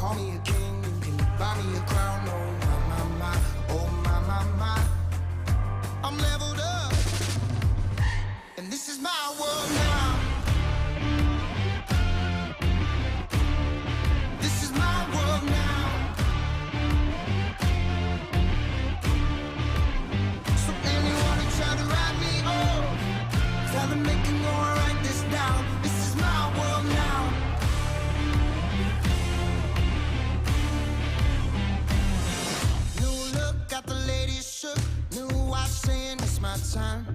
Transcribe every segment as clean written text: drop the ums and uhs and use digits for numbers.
Call me a king, you can buy me a crown. Oh my, my, my, oh my, my, my. I'm leveled up, and this is my world now. This is my world now. So anyone who try to write me off, tell them they can go and write this down. This is my world now. New look, got the ladies shook. New watch saying it's my time.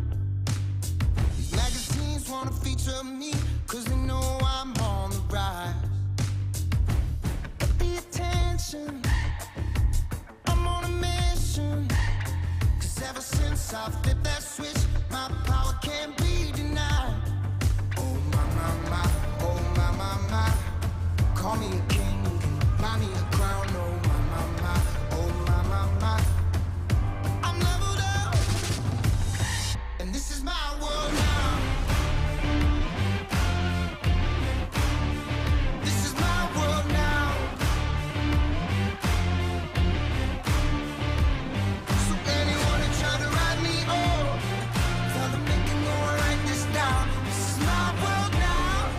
These magazines wanna feature me, cause they know I'm on the rise. But the attention, I'm on a mission. Cause ever since I flipped that switch, my power can't be denied. Oh my, my, my, oh my, my, my. Call me a king, you can buy me a crown. Oh my, my, my, oh my, my, my. I'm leveled up, and this is my world now. This is my world now. So anyone who try to write me off, tell them they can go and write this down. This is my world now.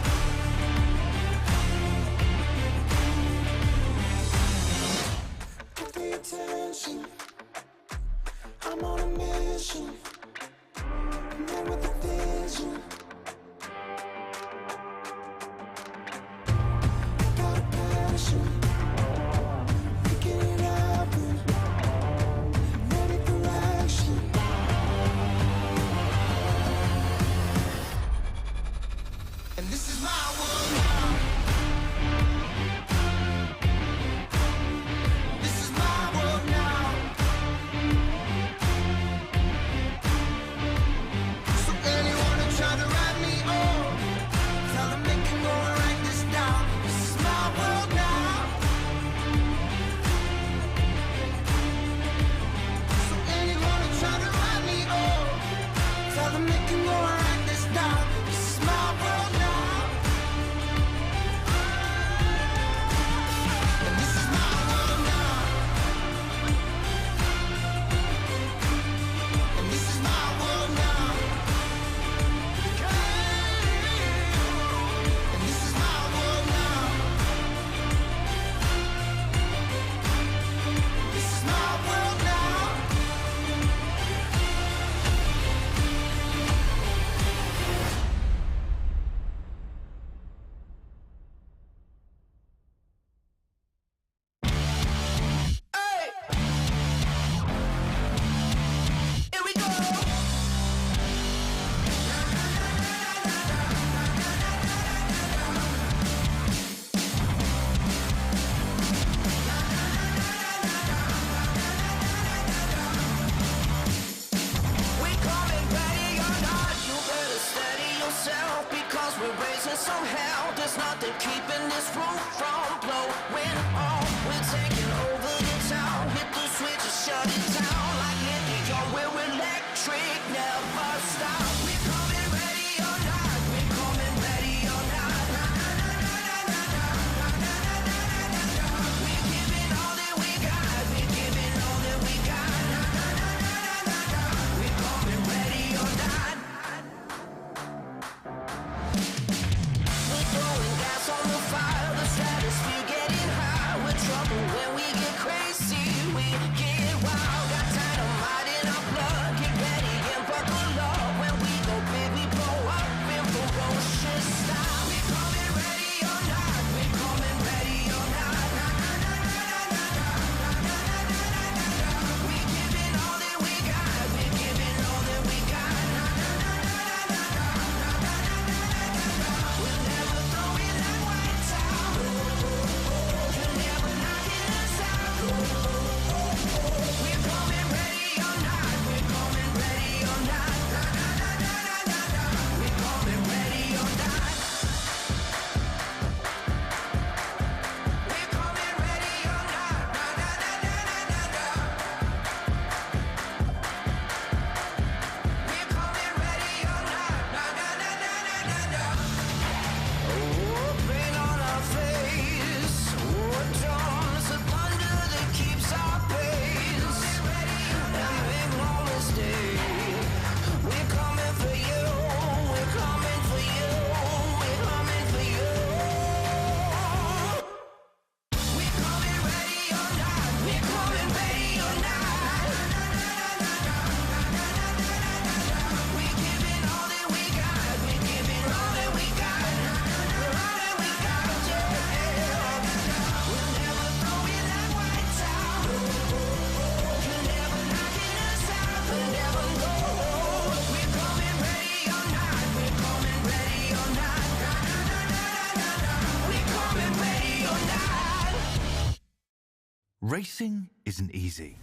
Racing isn't easy,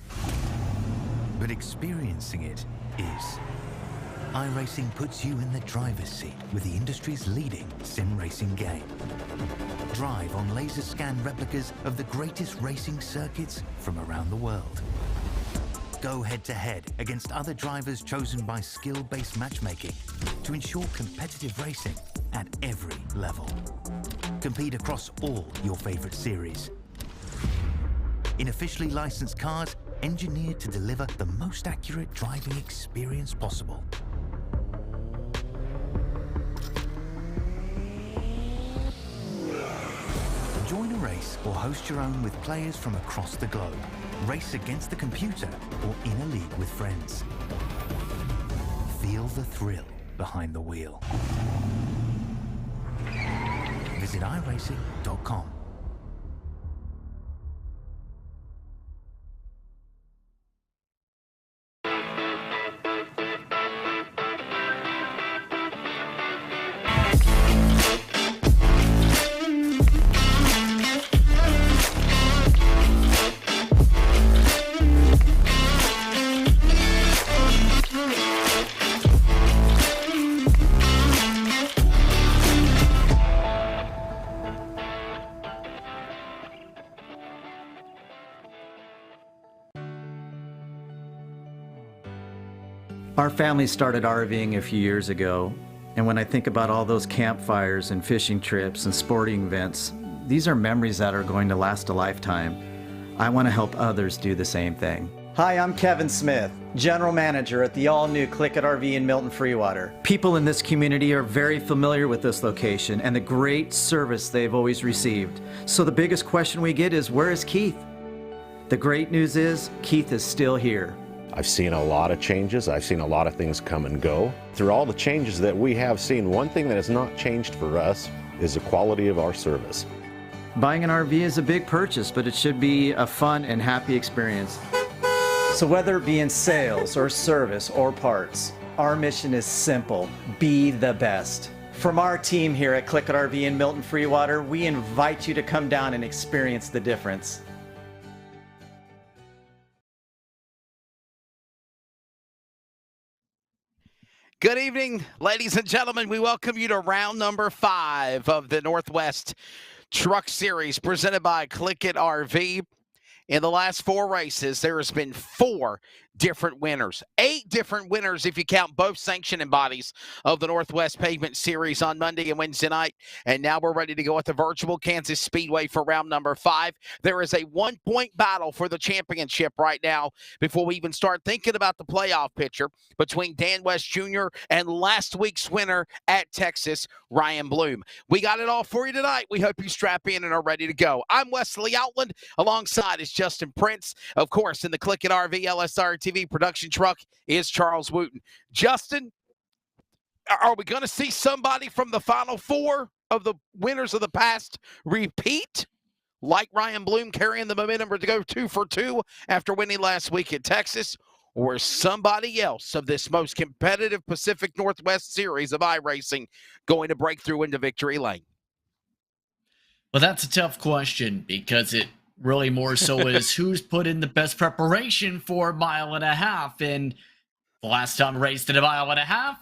but experiencing it is. iRacing puts you in the driver's seat with the industry's leading sim racing game. Drive on laser scan replicas of the greatest racing circuits from around the world. Go head-to-head against other drivers chosen by skill-based matchmaking to ensure competitive racing at every level. Compete across all your favorite series. In officially licensed cars, engineered to deliver the most accurate driving experience possible. Join a race or host your own with players from across the globe. Race against the computer or in a league with friends. Feel the thrill behind the wheel. Visit iRacing.com. Our family started RVing a few years ago, and when I think about all those campfires and fishing trips and sporting events, these are memories that are going to last a lifetime. I want to help others do the same thing. Hi, I'm Kevin Smith, General Manager at the all-new CLICKIT RV in Milton Freewater. People in this community are very familiar with this location and the great service they've always received. So the biggest question we get is, where is Keith? The great news is, Keith is still here. I've seen a lot of changes. I've seen a lot of things come and go. Through all the changes that we have seen, one thing that has not changed for us is the quality of our service. Buying an RV is a big purchase, but it should be a fun and happy experience. So whether it be in sales or service or parts, our mission is simple: be the best. From our team here at CLICKIT RV in Milton Freewater, we invite you to come down and experience the difference. Good evening, ladies and gentlemen. We welcome you to round number 5 of the Northwest Truck Series presented by CLICKIT RV. In the last 4 races, there has been 4 different winners. 8 different winners if you count both sanctioning bodies of the Northwest Pavement Series on Monday and Wednesday night. And now we're ready to go at the virtual Kansas Speedway for round number 5. There is a 1-point battle for the championship right now before we even start thinking about the playoff picture between Dan West Jr. and last week's winner at Texas, Ryan Bloom. We got it all for you tonight. We hope you strap in and are ready to go. I'm Wesley Outland. Alongside is Justin Prince. Of course, in the CLICKIT RV LSRTV production truck is Charles Wooten. Justin, are we going to see somebody from the final 4 of the winners of the past repeat, like Ryan Bloom carrying the momentum to go 2 for 2 after winning last week at Texas, or is somebody else of this most competitive Pacific Northwest series of iRacing going to break through into victory lane? Well, that's a tough question because it really more so is who's put in the best preparation for a mile and a half. And the last time raced at a mile and a half,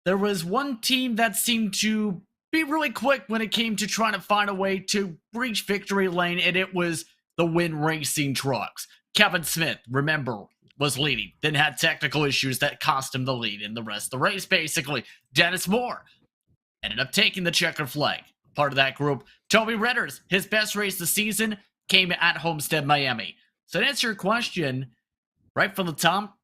there was one team that seemed to be really quick when it came to trying to find a way to reach victory lane, and it was the Win Racing trucks. Kevin Smith, remember, was leading, then had technical issues that cost him the lead in the rest of the race, basically. Dennis Moore ended up taking the checkered flag. Part of that group. Toby Redders, his best race this season came at Homestead, Miami. So to answer your question, right from the top,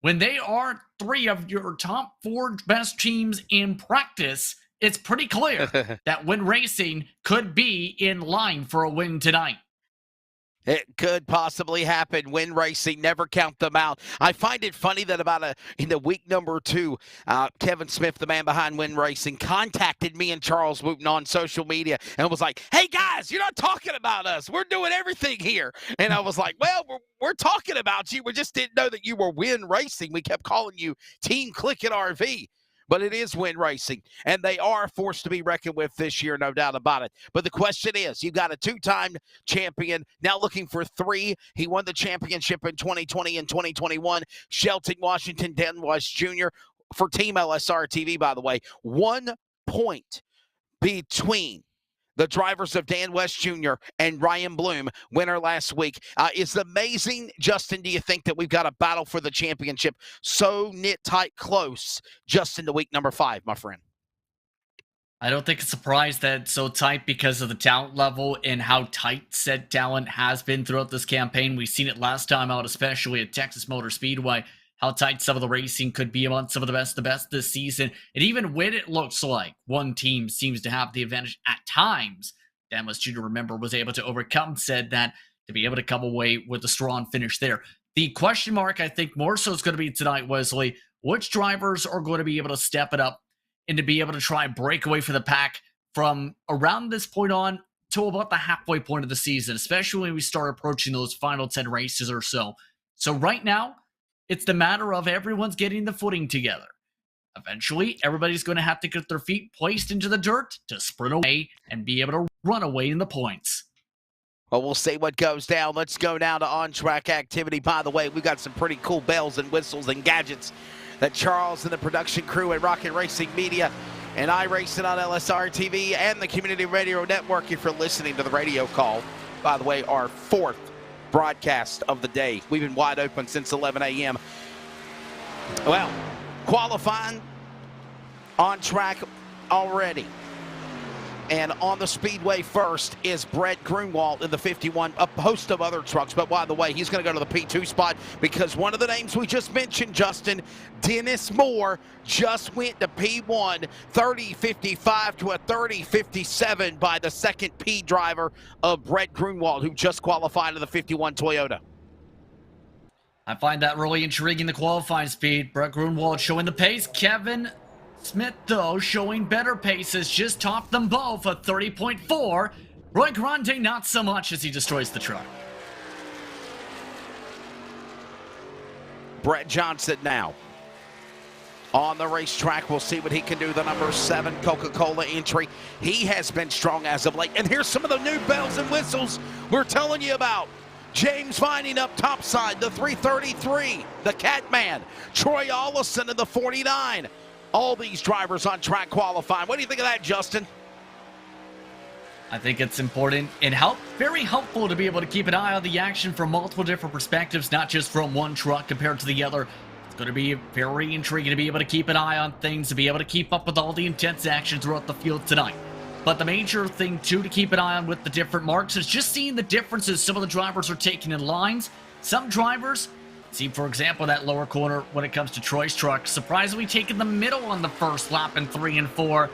when they are 3 of your top 4 best teams in practice, it's pretty clear that Win Racing could be in line for a win tonight. It could possibly happen. Win Racing, never count them out. I find it funny that in the week number 2, Kevin Smith, the man behind Win Racing, contacted me and Charles Wooten on social media and was like, "Hey guys, you're not talking about us. We're doing everything here." And I was like, "Well, we're talking about you. We just didn't know that you were Win Racing. We kept calling you Team CLICKIT RV." but it is Win Racing, and they are a force to be reckoned with this year, no doubt about it. But the question is, you've got a two-time champion, now looking for three. He won the championship in 2020 and 2021. Shelton Washington Dan West Jr. for Team LSRTV, by the way. 1 point between the drivers of Dan West Jr. and Ryan Bloom, winner last week. Is it amazing, Justin, do you think that we've got a battle for the championship so knit tight close just into week number 5, my friend? I don't think it's a surprise that it's so tight because of the talent level and how tight said talent has been throughout this campaign. We've seen it last time out, especially at Texas Motor Speedway, how tight some of the racing could be among some of the best this season. And even when it looks like one team seems to have the advantage at times, Dan West Jr., remember, was able to overcome said that to be able to come away with a strong finish there. The question mark, I think, more so is going to be tonight, Wesley, which drivers are going to be able to step it up and to be able to try and break away from the pack from around this point on to about the halfway point of the season, especially when we start approaching those final 10 races or so. So right now, it's the matter of everyone's getting the footing together. Eventually, everybody's going to have to get their feet placed into the dirt to sprint away and be able to run away in the points. Well, we'll see what goes down. Let's go down to on-track activity. By the way, we've got some pretty cool bells and whistles and gadgets that Charles and the production crew at Rocket Racing Media and iRacing on LSRTV and the Community Radio Network, if you're listening to the radio call. By the way, our 4th broadcast of the day. We've been wide open since 11 a.m. Well, qualifying on track already. And on the speedway first is Brett Grunwald in the 51, a host of other trucks. But by the way, he's going to go to the P2 spot because one of the names we just mentioned, Justin, Dennis Moore, just went to P1, 30.55 to a 30.57 by the second P driver of Brett Grunwald, who just qualified in the 51 Toyota. I find that really intriguing, the qualifying speed. Brett Grunwald showing the pace. Kevin Smith, though, showing better paces, just topped them both at 30.4. Roy Grande, not so much as he destroys the truck. Brett Johnson now on the racetrack. We'll see what he can do. The number 7 Coca-Cola entry. He has been strong as of late. And here's some of the new bells and whistles we're telling you about. James Vining up topside, the 333, the Catman. Troy Ollison in the 49. All these drivers on track qualifying. What do you think of that, Justin? I think it's important and very helpful to be able to keep an eye on the action from multiple different perspectives, not just from one truck compared to the other. It's going to be very intriguing to be able to keep an eye on things, to be able to keep up with all the intense action throughout the field tonight. But the major thing, too, to keep an eye on with the different marks is just seeing the differences some of the drivers are taking in lines. Some drivers, see, for example, that lower corner when it comes to Troy's truck, surprisingly taking the middle on the first lap in 3 and 4.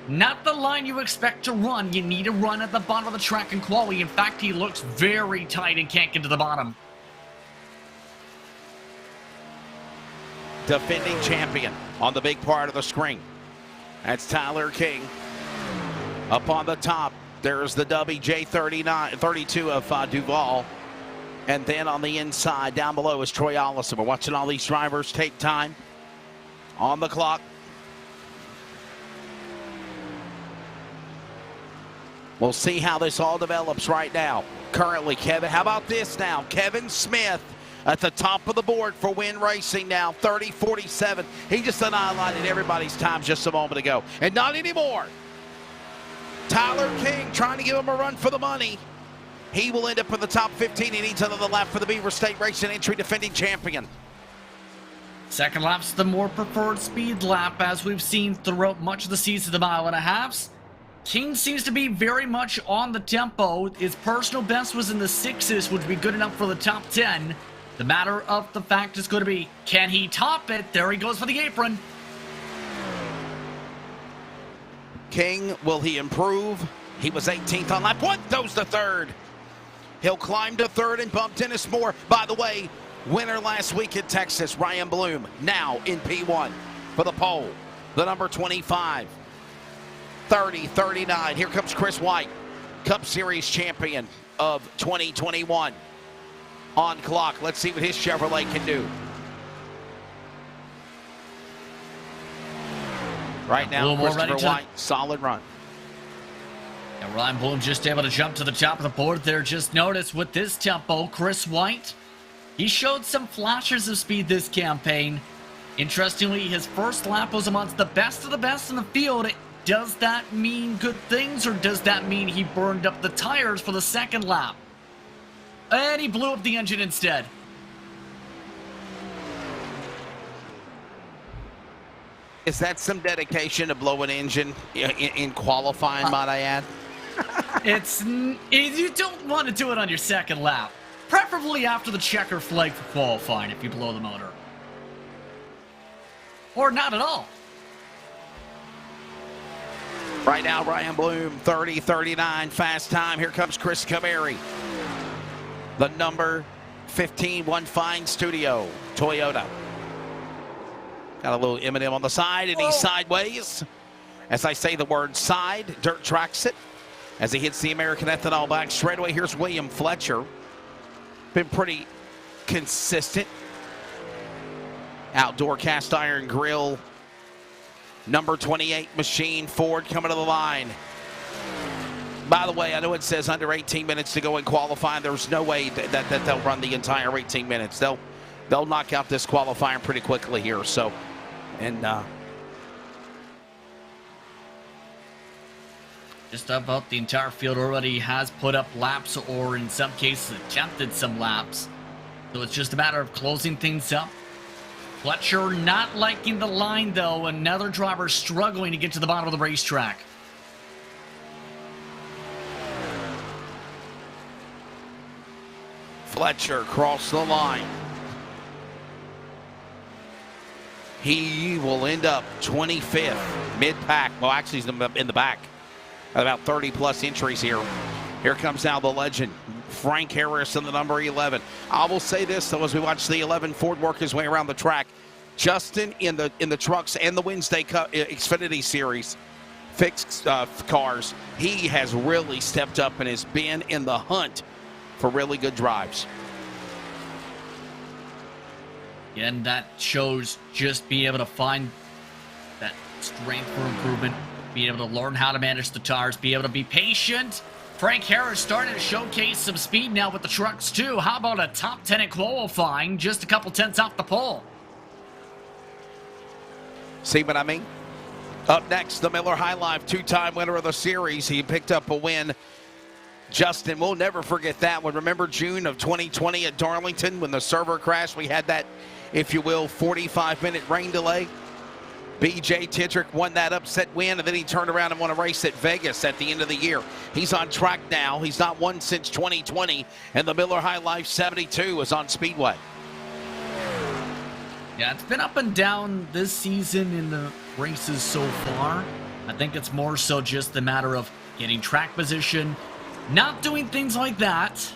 Not the line you expect to run. You need to run at the bottom of the track in quali. In fact, he looks very tight and can't get to the bottom. Defending champion on the big part of the screen. That's Tyler King. Up on the top, there's the WJ32 of Duval. And then on the inside, down below, is Troy Ollison. We're watching all these drivers take time on the clock. We'll see how this all develops right now. Currently, Kevin, how about this now? Kevin Smith at the top of the board for Win Racing now, 30.47. He just annihilated everybody's time just a moment ago. And not anymore. Tyler King trying to give him a run for the money. He will end up in the top 15. He needs another lap for the Beaver State Racing entry, defending champion. Second lap's the more preferred speed lap, as we've seen throughout much of the season, the 1.5 miles. King seems to be very much on the tempo. His personal best was in the 6s, which would be good enough for the top 10. The matter of the fact is going to be, can he top it? There he goes for the apron. King, will he improve? He was 18th on lap 1, goes to 3rd. He'll climb to 3rd and bump Dennis Moore. By the way, winner last week in Texas, Ryan Bloom, now in P1 for the pole. The number 25, 30.39. Here comes Chris White, Cup Series champion of 2021. On clock, let's see what his Chevrolet can do. Right now, Bloom already Christopher White, solid run. And Ryan Bloom just able to jump to the top of the board there. Just notice with this tempo, Chris White, he showed some flashes of speed this campaign. Interestingly, his first lap was amongst the best of the best in the field. Does that mean good things, or does that mean he burned up the tires for the second lap? And he blew up the engine instead. Is that some dedication to blow an engine in qualifying, might I add? You don't want to do it on your second lap. Preferably after the checker flag for qualifying if you blow the motor. Or not at all. Right now, Ryan Bloom, 30-39, fast time. Here comes Chris Cameri. The number 15 One Fine Studio, Toyota. Got a little Eminem on the side, and he's sideways. As I say the word side, dirt tracks it. As he hits the American Ethanol back straightaway, here's William Fletcher. Been pretty consistent. Outdoor cast iron grill. Number 28 machine, Ford coming to the line. By the way, I know it says under 18 minutes to go in qualifying. There's no way that they'll run the entire 18 minutes. They'll knock out this qualifying pretty quickly here. So, and just about the entire field already has put up laps, or in some cases attempted some laps. So it's just a matter of closing things up. Fletcher not liking the line, though. Another driver struggling to get to the bottom of the racetrack. Fletcher crossed the line. He will end up 25th, mid-pack. Well, actually, he's in the back. About 30-plus entries here. Here comes now the legend, Frank Harris in the number 11. I will say this, though, as we watch the 11 Ford work his way around the track. Justin in the trucks and the Wednesday Xfinity Series fixed cars, he has really stepped up and has been in the hunt for really good drives. And that shows just being able to find that strength for improvement, being able to learn how to manage the tires, be able to be patient. Frank Harris starting to showcase some speed now with the trucks too. How about a top 10 at qualifying, just a couple tenths off the pole? See what I mean? Up next, the Miller High Life, two-time winner of the series. He picked up a win. Justin, we'll never forget that one. Remember June of 2020 at Darlington when the server crashed? We had that, if you will, 45-minute rain delay. B.J. Tidrick won that upset win, and then he turned around and won a race at Vegas at the end of the year. He's on track now. He's not won since 2020, and the Miller High Life 72 is on Speedway. Yeah, it's been up and down this season in the races so far. I think it's more so just a matter of getting track position, not doing things like that,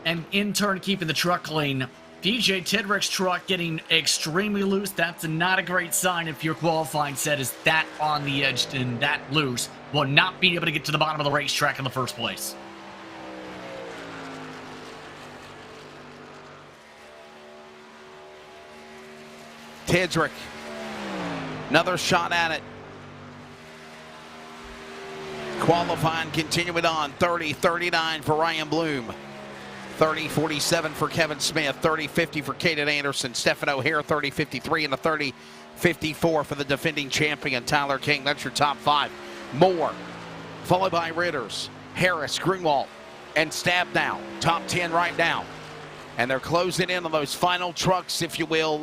and in turn keeping the truck lane. DJ Tidrick's truck getting extremely loose. That's not a great sign if your qualifying set is that on the edge and that loose. Will not be able to get to the bottom of the racetrack in the first place. Tidrick, another shot at it. Qualifying continuing on, 30-39 for Ryan Bloom. 30-47 for Kevin Smith, 30-50 for Caden Anderson, Stephen O'Hare 30-53, and a 30-54 for the defending champion Tyler King. That's your top five. Moore, followed by Ritters, Harris, Greenwald, and Stabnow. Top 10 right now. And they're closing in on those final trucks, if you will,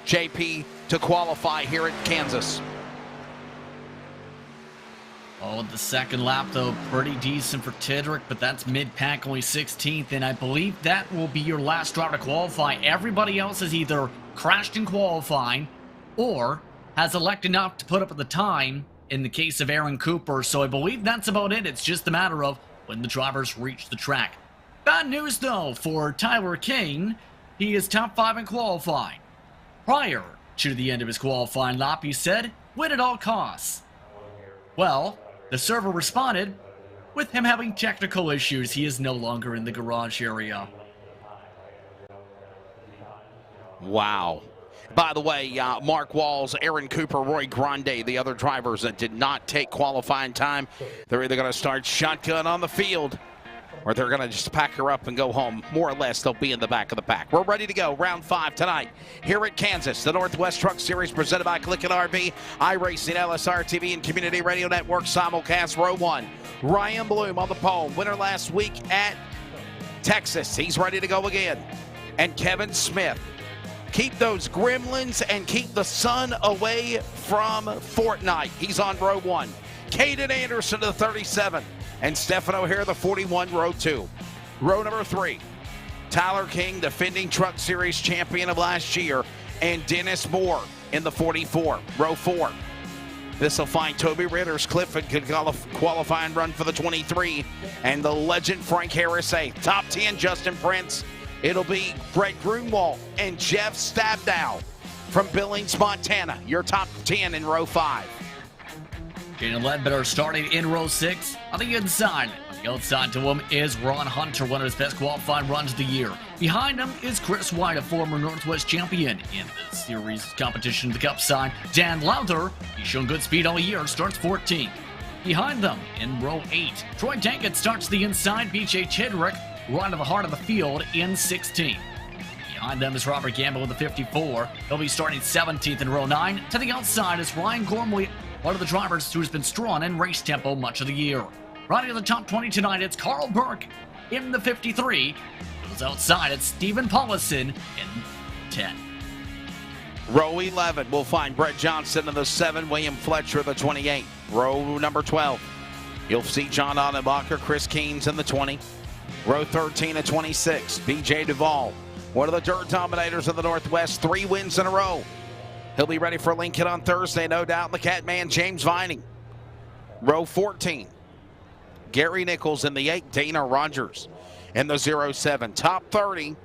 JP, to qualify here at Kansas. Oh, the second lap, though, pretty decent for Tidrick, but that's mid-pack, only 16th, and I believe that will be your last driver to qualify. Everybody else has either crashed in qualifying or has elected not to put up at the time in the case of Aaron Cooper, so I believe that's about it. It's just a matter of when the drivers reach the track. Bad news, though, for Tyler King. He is top 5 in qualifying. Prior to the end of his qualifying lap, he said, win at all costs. Well, the server responded with him having technical issues. He is no longer in the garage area. Wow. By the way, Mark Walls, Aaron Cooper, Roy Grande, the other drivers that did not take qualifying time, they're either going to start shotgun on the field or they're going to just pack her up and go home. More or less, they'll be in the back of the pack. We're ready to go. Round 5 tonight here at Kansas. The Northwest Truck Series presented by CLICKIT RV, iRacing, LSRTV, and Community Radio Network simulcast. Row 1. Ryan Bloom on the pole. Winner last week at Texas. He's ready to go again. And Kevin Smith. Keep those gremlins and keep the sun away from Fortnite. He's on row 1. Caden Anderson to the 37. And Stefan O'Hare, the 41, row 2. Row number 3. Tyler King, defending Truck Series champion of last year. And Dennis Moore in the 44. Row 4. This will find Toby Ritter's Clifford could qualify and run for the 23. And the legend Frank Harris, top 10, Justin Prince. It'll be Brett Grunwald and Jeff Stabdow from Billings, Montana. Your top 10 in row 5. Jaden Ledbetter starting in row 6 on the inside. On the outside to him is Ron Hunter, one of his best qualifying runs of the year. Behind him is Chris White, a former Northwest champion in the series competition, the Cup side. Dan Lowther, he's shown good speed all year, starts 14th. Behind them in row 8, Troy Dankett starts the inside. BJ Chidrick right to the heart of the field in 16th. Behind them is Robert Gamble with the 54. He'll be starting 17th in row 9. To the outside is Ryan Gormley, one of the drivers who's been strong in race tempo much of the year. Riding in the top 20 tonight, it's Carl Burke in the 53. Goes outside, it's Stephen Paulison in 10. Row 11, we'll find Brett Johnson in the 7, William Fletcher the 28. Row number 12, you'll see John Ottenbacher, Chris Keynes in the 20. Row 13 at 26, BJ Duvall, one of the dirt dominators of the Northwest, 3 wins in a row. He'll be ready for Lincoln on Thursday, no doubt. The Catman, James Vining. Row 14, Gary Nichols in the 8, Dana Rogers in the 07. Top 30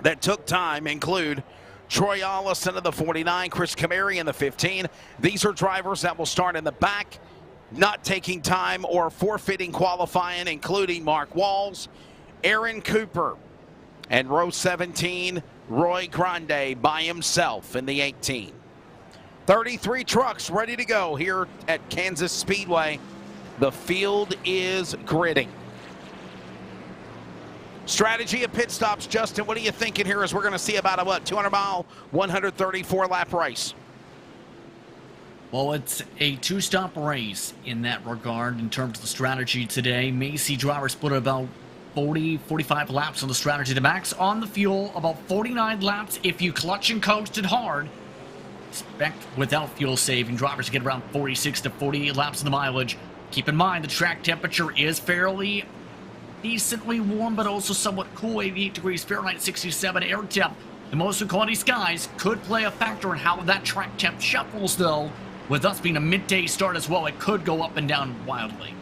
that took time include Troy Allison in the 49, Chris Camary in the 15. These are drivers that will start in the back, not taking time or forfeiting qualifying, including Mark Walls, Aaron Cooper, and row 17, Roy Grande by himself in the 18. 33 trucks ready to go here at Kansas Speedway. The field is gritty. Strategy of pit stops, Justin, what are you thinking here as we're going to see about a, 200-mile, 134-lap race? Well, it's a 2-stop race in that regard in terms of the strategy today. Macy drivers put about 45 laps on the strategy. The max on the fuel, about 49 laps if you clutch and coasted hard. Expect without fuel saving drivers to get around 46 to 48 laps of the mileage. Keep in mind the track temperature is fairly decently warm, but also somewhat cool, 88 degrees Fahrenheit, 67 air temp. The most cloudy skies could play a factor in how that track temp shuffles, though. With us being a midday start as well, it could go up and down wildly.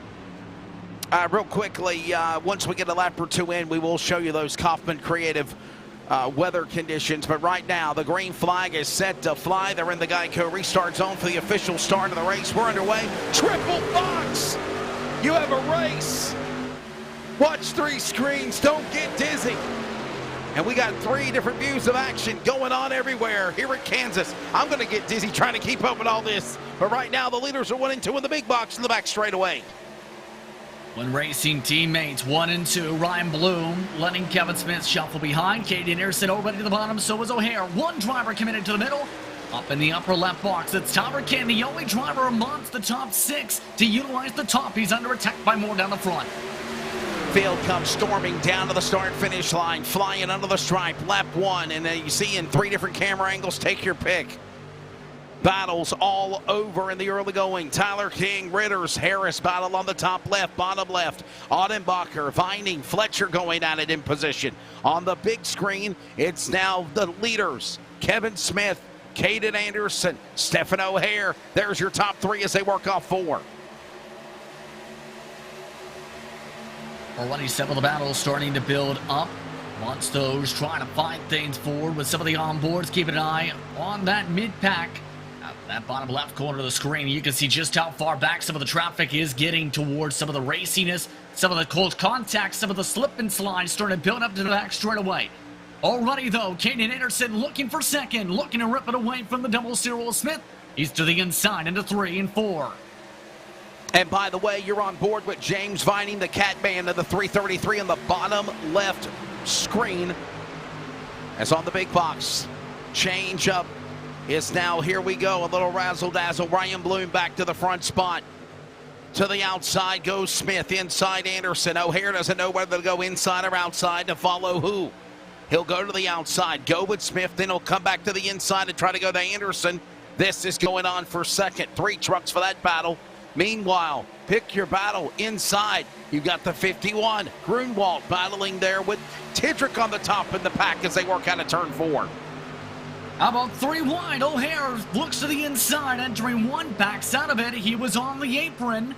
Real quickly, once we get a lap or 2 in, we will show you those Kaufman Creative weather conditions. But right now, the green flag is set to fly. They're in the Geico restart zone for the official start of the race. We're underway. Triple box! You have a race. Watch 3 screens. Don't get dizzy. And we got 3 different views of action going on everywhere here at Kansas. I'm going to get dizzy trying to keep up with all this. But right now, the leaders are 1 and 2 in the big box in the back straightaway. When racing teammates 1 and 2, Ryan Bloom letting Kevin Smith shuffle behind. Caden Anderson already to the bottom, so is O'Hare. 1 driver committed to the middle. Up in the upper left box, it's Tyler King, the only driver amongst the top 6 to utilize the top. He's under attack by Moore down the front. Field comes storming down to the start-finish line, flying under the stripe, lap 1, and then you see in 3 different camera angles, take your pick. Battles all over in the early going. Tyler King, Ritters, Harris battle on the top left, bottom left. Ottenbacher, Vining, Fletcher going at it in position. On the big screen, it's now the leaders. Kevin Smith, Caden Anderson, Stefan O'Hare. There's your top 3 as they work off 4. Already some of the battles starting to build up. Once those trying to fight things forward with some of the onboards, keeping an eye on that mid-pack. At that bottom left corner of the screen, you can see just how far back some of the traffic is getting towards some of the raciness, some of the close contact, some of the slip and slide starting to build up to the back straight away. Already, though, Caden Anderson looking for second, looking to rip it away from the double Cyril Smith. He's to the inside into 3 and 4. And by the way, you're on board with James Vining, the cat band of the 333 in the bottom left screen. As on the big box, change up is now, here we go, a little razzle-dazzle. Ryan Bloom back to the front spot. To the outside goes Smith, inside Anderson. O'Hare doesn't know whether to go inside or outside to follow who. He'll go to the outside, go with Smith, then he'll come back to the inside and try to go to Anderson. This is going on for second. 3 trucks for that battle. Meanwhile, pick your battle inside. You've got the 51. Grunwald battling there with Tidrick on the top in the pack as they work out of turn 4. How about 3 wide? O'Hare looks to the inside, entering 1, backs out of it. He was on the apron.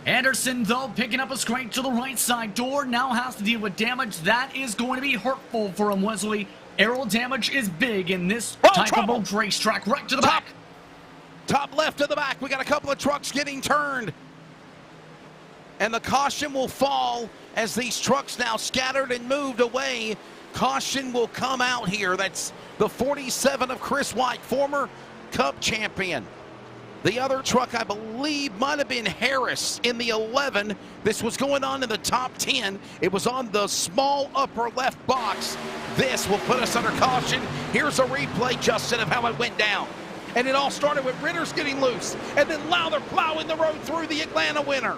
Anderson, though, picking up a scrape to the right side door, now has to deal with damage. That is going to be hurtful for him, Wesley. Aero damage is big in this type of racetrack. Right to the back. Top left of the back. We got a couple of trucks getting turned. And the caution will fall as these trucks now scattered and moved away. Caution will come out here. That's the 47 of Chris White, former Cup champion. The other truck, I believe, might have been Harris in the 11. This was going on in the top 10. It was on the small upper left box. This will put us under caution. Here's a replay, Justin, of how it went down. And it all started with Ritters getting loose, and then Lowther plowing the road through the Atlanta winner.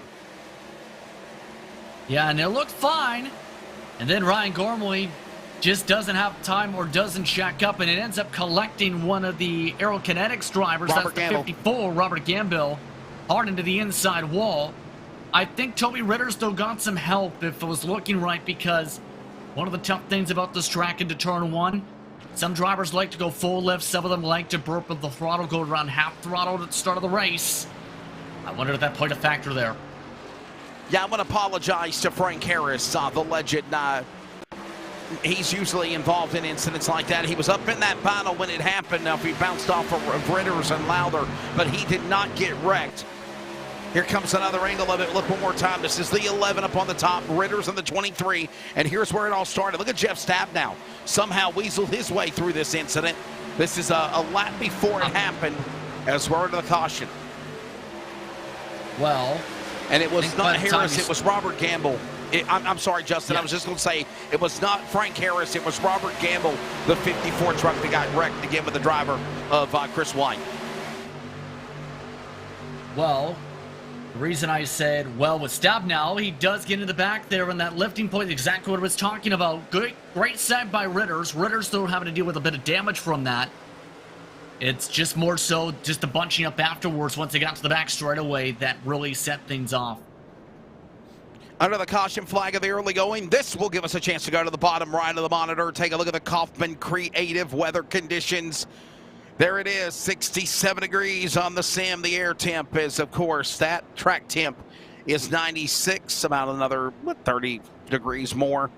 Yeah, and it looked fine. And then Ryan Gormley just doesn't have time or doesn't check up, and it ends up collecting one of the Aerokinetics drivers. Robert That's the Gamble. 54, Robert Gamble, hard into the inside wall. I think Toby Ritter still got some help if it was looking right, because one of the tough things about this track into turn 1, some drivers like to go full lift, some of them like to burp with the throttle, go around half throttle at the start of the race. I wonder if that played a factor there. Yeah, I want to apologize to Frank Harris, the legend. He's usually involved in incidents like that. He was up in that battle when it happened. Now, if he bounced off of Ritters and Lowther, but he did not get wrecked. Here comes another angle of it. Look one more time. This is the 11 up on the top, Ritters on the 23, and here's where it all started. Look at Jeff Stab now. Somehow weaseled his way through this incident. This is a lap before it happened, as we're under the caution. Well, and it was not Harris, it was Robert Gamble. I'm sorry, Justin, I was just going to say, it was not Frank Harris, it was Robert Gamble, the 54 truck that got wrecked again with the driver of Chris White. Well, the reason I said, well, with Stab now, he does get in the back there, and that lifting point, exactly what I was talking about. Great save by Ritters. Ritters, though, having to deal with a bit of damage from that. It's just more so just the bunching up afterwards once they got to the back straight away that really set things off. Under the caution flag of the early going, this will give us a chance to go to the bottom right of the monitor, take a look at the Kaufman Creative weather conditions. There it is, 67 degrees on the sim. The air temp is, of course, that track temp is 96, about another 30 degrees more.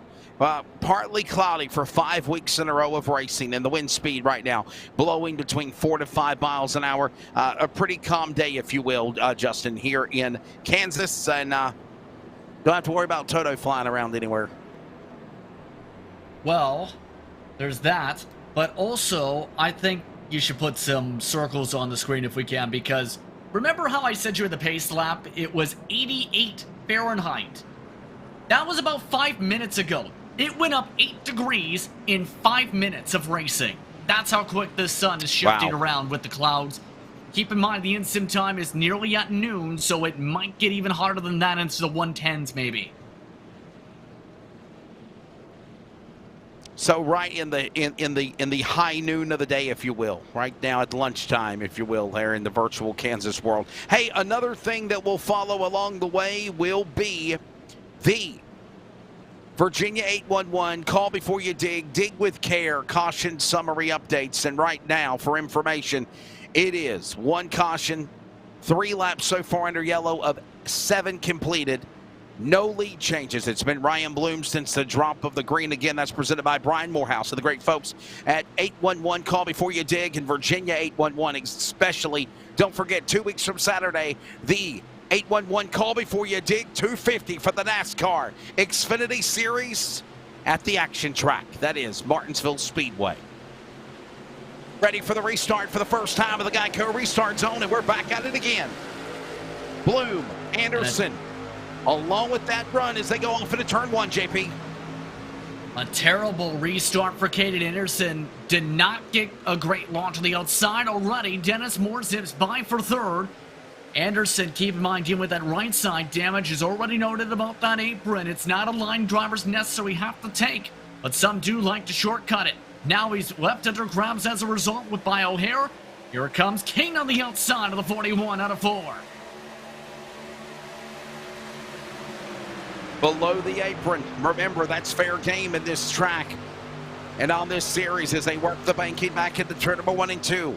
Partly cloudy for 5 weeks in a row of racing, and the wind speed right now blowing between 4 to 5 miles an hour. A pretty calm day, if you will, Justin, here in Kansas, and don't have to worry about Toto flying around anywhere. Well, there's that, but also I think you should put some circles on the screen if we can, because remember how I said you in the pace lap, it was 88 Fahrenheit. That was about 5 minutes ago. It went up 8 degrees in 5 minutes of racing. That's how quick the sun is shifting around with the clouds. Keep in mind, the in-sim time is nearly at noon, so it might get even harder than that into the 110s, maybe. So right in the high noon of the day, if you will, right now at lunchtime, if you will, there in the virtual Kansas world. Hey, another thing that will follow along the way will be the Virginia 811, call before you dig with care, caution summary updates. And right now, for information, it is 1 caution, 3 laps so far under yellow of 7 completed. No lead changes. It's been Ryan Bloom since the drop of the green. Again, that's presented by Brian Morehouse and the great folks at 811 Call Before You Dig and Virginia 811 especially. Don't forget, 2 weeks from Saturday, the 811 Call Before You Dig 250 for the NASCAR Xfinity Series at the action track. That is Martinsville Speedway. Ready for the restart for the first time of the Geico restart zone, and we're back at it again. Bloom, Anderson, along with that run as they go off into turn 1, JP. A terrible restart for Caden Anderson. Did not get a great launch on the outside already. Dennis Moore zips by for third. Anderson, keep in mind, dealing with that right side damage, is already noted about that apron. It's not a line drivers necessarily have to take, but some do like to shortcut it. Now he's left under grabs as a result by O'Hare. Here it comes King on the outside of the 41 out of 4. Below the apron. Remember, that's fair game in this track and on this series as they work the banking back into turn number 1 and 2.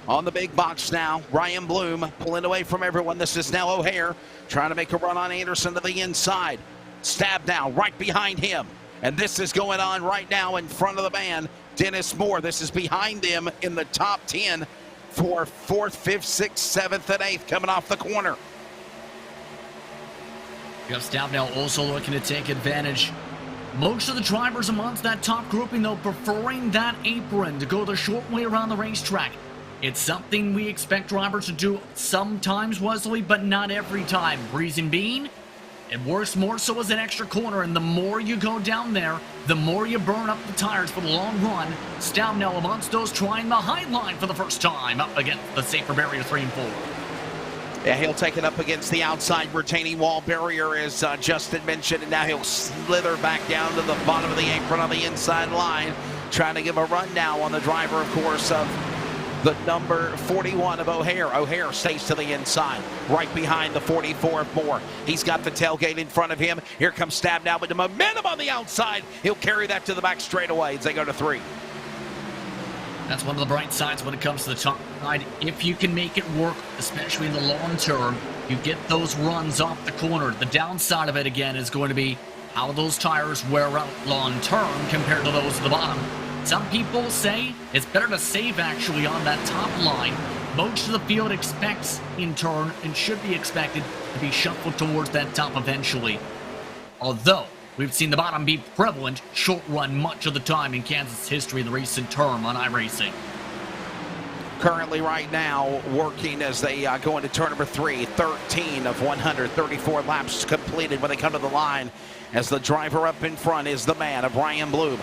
On the big box now, Ryan Bloom pulling away from everyone. This is now O'Hare trying to make a run on Anderson to the inside. Stab now right behind him. And this is going on right now in front of the man, Dennis Moore. This is behind them in the top 10 for 4th, 5th, 6th, 7th, and 8th coming off the corner. Jeff Stabnow also looking to take advantage. Most of the drivers amongst that top grouping, though, preferring that apron to go the short way around the racetrack. It's something we expect drivers to do sometimes, Wesley, but not every time. Reason being, it works more so as an extra corner, and the more you go down there, the more you burn up the tires for the long run. Stabnow amongst those trying the high line for the first time up against the safer barrier 3 and 4. Yeah, he'll take it up against the outside retaining wall barrier, as Justin mentioned, and now he'll slither back down to the bottom of the apron on the inside line, trying to give a run now on the driver, of course, of the number 41 of O'Hare. O'Hare stays to the inside, right behind the 44 of Moore. He's got the tailgate in front of him. Here comes Stabnow with the momentum on the outside. He'll carry that to the back straightaway as they go to 3. That's one of the bright sides when it comes to the top side. If you can make it work, especially in the long term, you get those runs off the corner. The downside of it, again, is going to be how those tires wear out long term compared to those at the bottom. Some people say it's better to save actually on that top line. Most of the field expects in turn and should be expected to be shuffled towards that top eventually. Although we've seen the bottom be prevalent short run much of the time in Kansas history in the recent term on iRacing. Currently right now working as they go into turn number 3, 13 of 134 laps completed when they come to the line, as the driver up in front is the man of Ryan Bloom.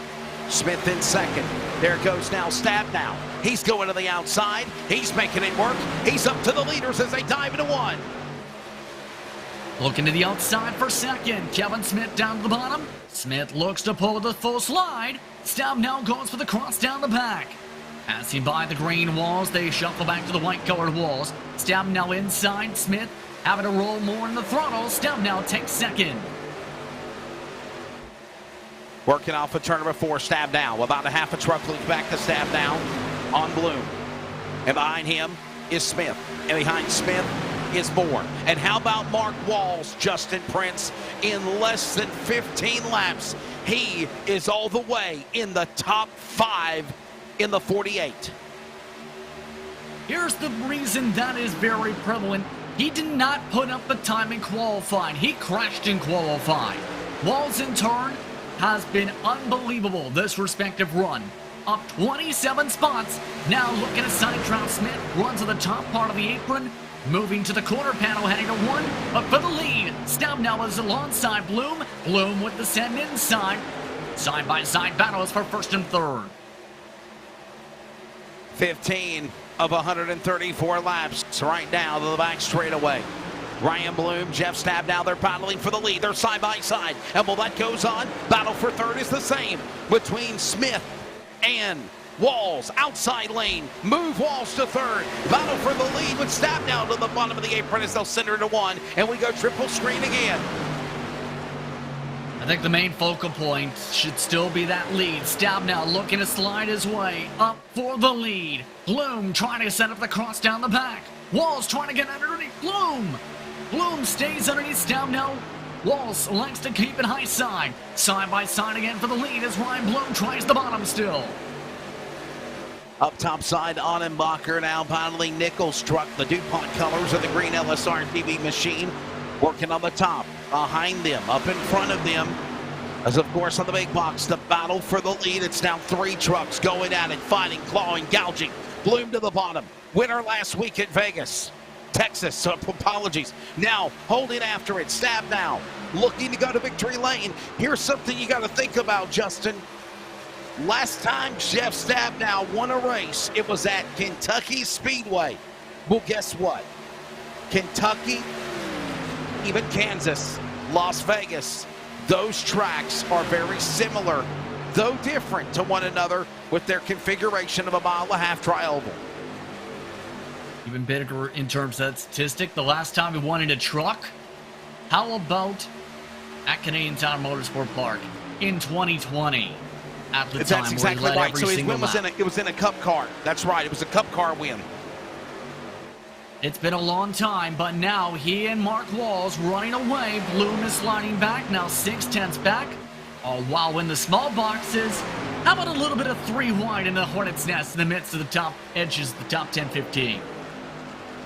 Smith in second. There goes now Stabnow. He's going to the outside. He's making it work. He's up to the leaders as they dive into 1. Looking to the outside for second. Kevin Smith down to the bottom. Smith looks to pull the full slide. Stabnow goes for the cross down the back. Passing by the green walls, they shuffle back to the white-colored walls. Stabnow inside. Smith having to roll more in the throttle. Stabnow takes second. Working off of turn number 4, Stabnow. About a half a truck loop back to Stabnow on Bloom. And behind him is Smith. And behind Smith is Moore. And how about Mark Walls, Justin Prince, in less than 15 laps? He is all the way in the top 5 in the 48. Here's the reason that is very prevalent. He did not put up the time in qualifying. He crashed in qualifying. Walls, in turn, has been unbelievable this respective run. Up 27 spots. Now looking at sidetrack, Smith runs to the top part of the apron, moving to the corner panel, heading to 1, but for the lead. Stabnow is alongside Bloom. Bloom with the send inside. Side-by-side battles for first and third. 15 of 134 laps right now to the back straightaway. Ryan Bloom, Jeff Stabnow, they're battling for the lead. They're side by side. And while that goes on, battle for third is the same between Smith and Walls. Outside lane, move Walls to third. Battle for the lead with Stabnow to the bottom of the apron as they'll center to 1. And we go triple screen again. I think the main focal point should still be that lead. Stabnow looking to slide his way up for the lead. Bloom trying to set up the cross down the back. Walls trying to get underneath Bloom. Bloom stays underneath Stabnow. Walls likes to keep it high side. Side by side again for the lead as Ryan Bloom tries the bottom still. Up top side, Annenbacher now battling Nichols' truck. The DuPont colors of the green LSRTV machine working on the top. Behind them, up in front of them, As of course on the big box, the battle for the lead. It's now 3 trucks going at it, fighting, clawing, gouging. Bloom to the bottom. Winner last week at Vegas. Texas, so apologies. Now holding after it, Stab now, looking to go to victory lane. Here's something you got to think about, Justin. Last time Jeff Stabnow won a race, it was at Kentucky Speedway. Well, guess what? Kentucky, even Kansas, Las Vegas, those tracks are very similar, though different to one another with their configuration of a 1.5 mile tri-oval. Even bigger in terms of that statistic, the last time he won in a truck, how about at Canadian Tire Motorsport Park in 2020? At the time, that's exactly where he led right. every So his single win was lap. it was in a Cup car. That's right. It was a Cup car win. It's been a long time, but now he and Mark Walls running away. Bloom is sliding back, now 6/10 back. All while in the small boxes, how about a little bit of 3 wide in the Hornet's Nest in the midst of the top edges, the top 10-15.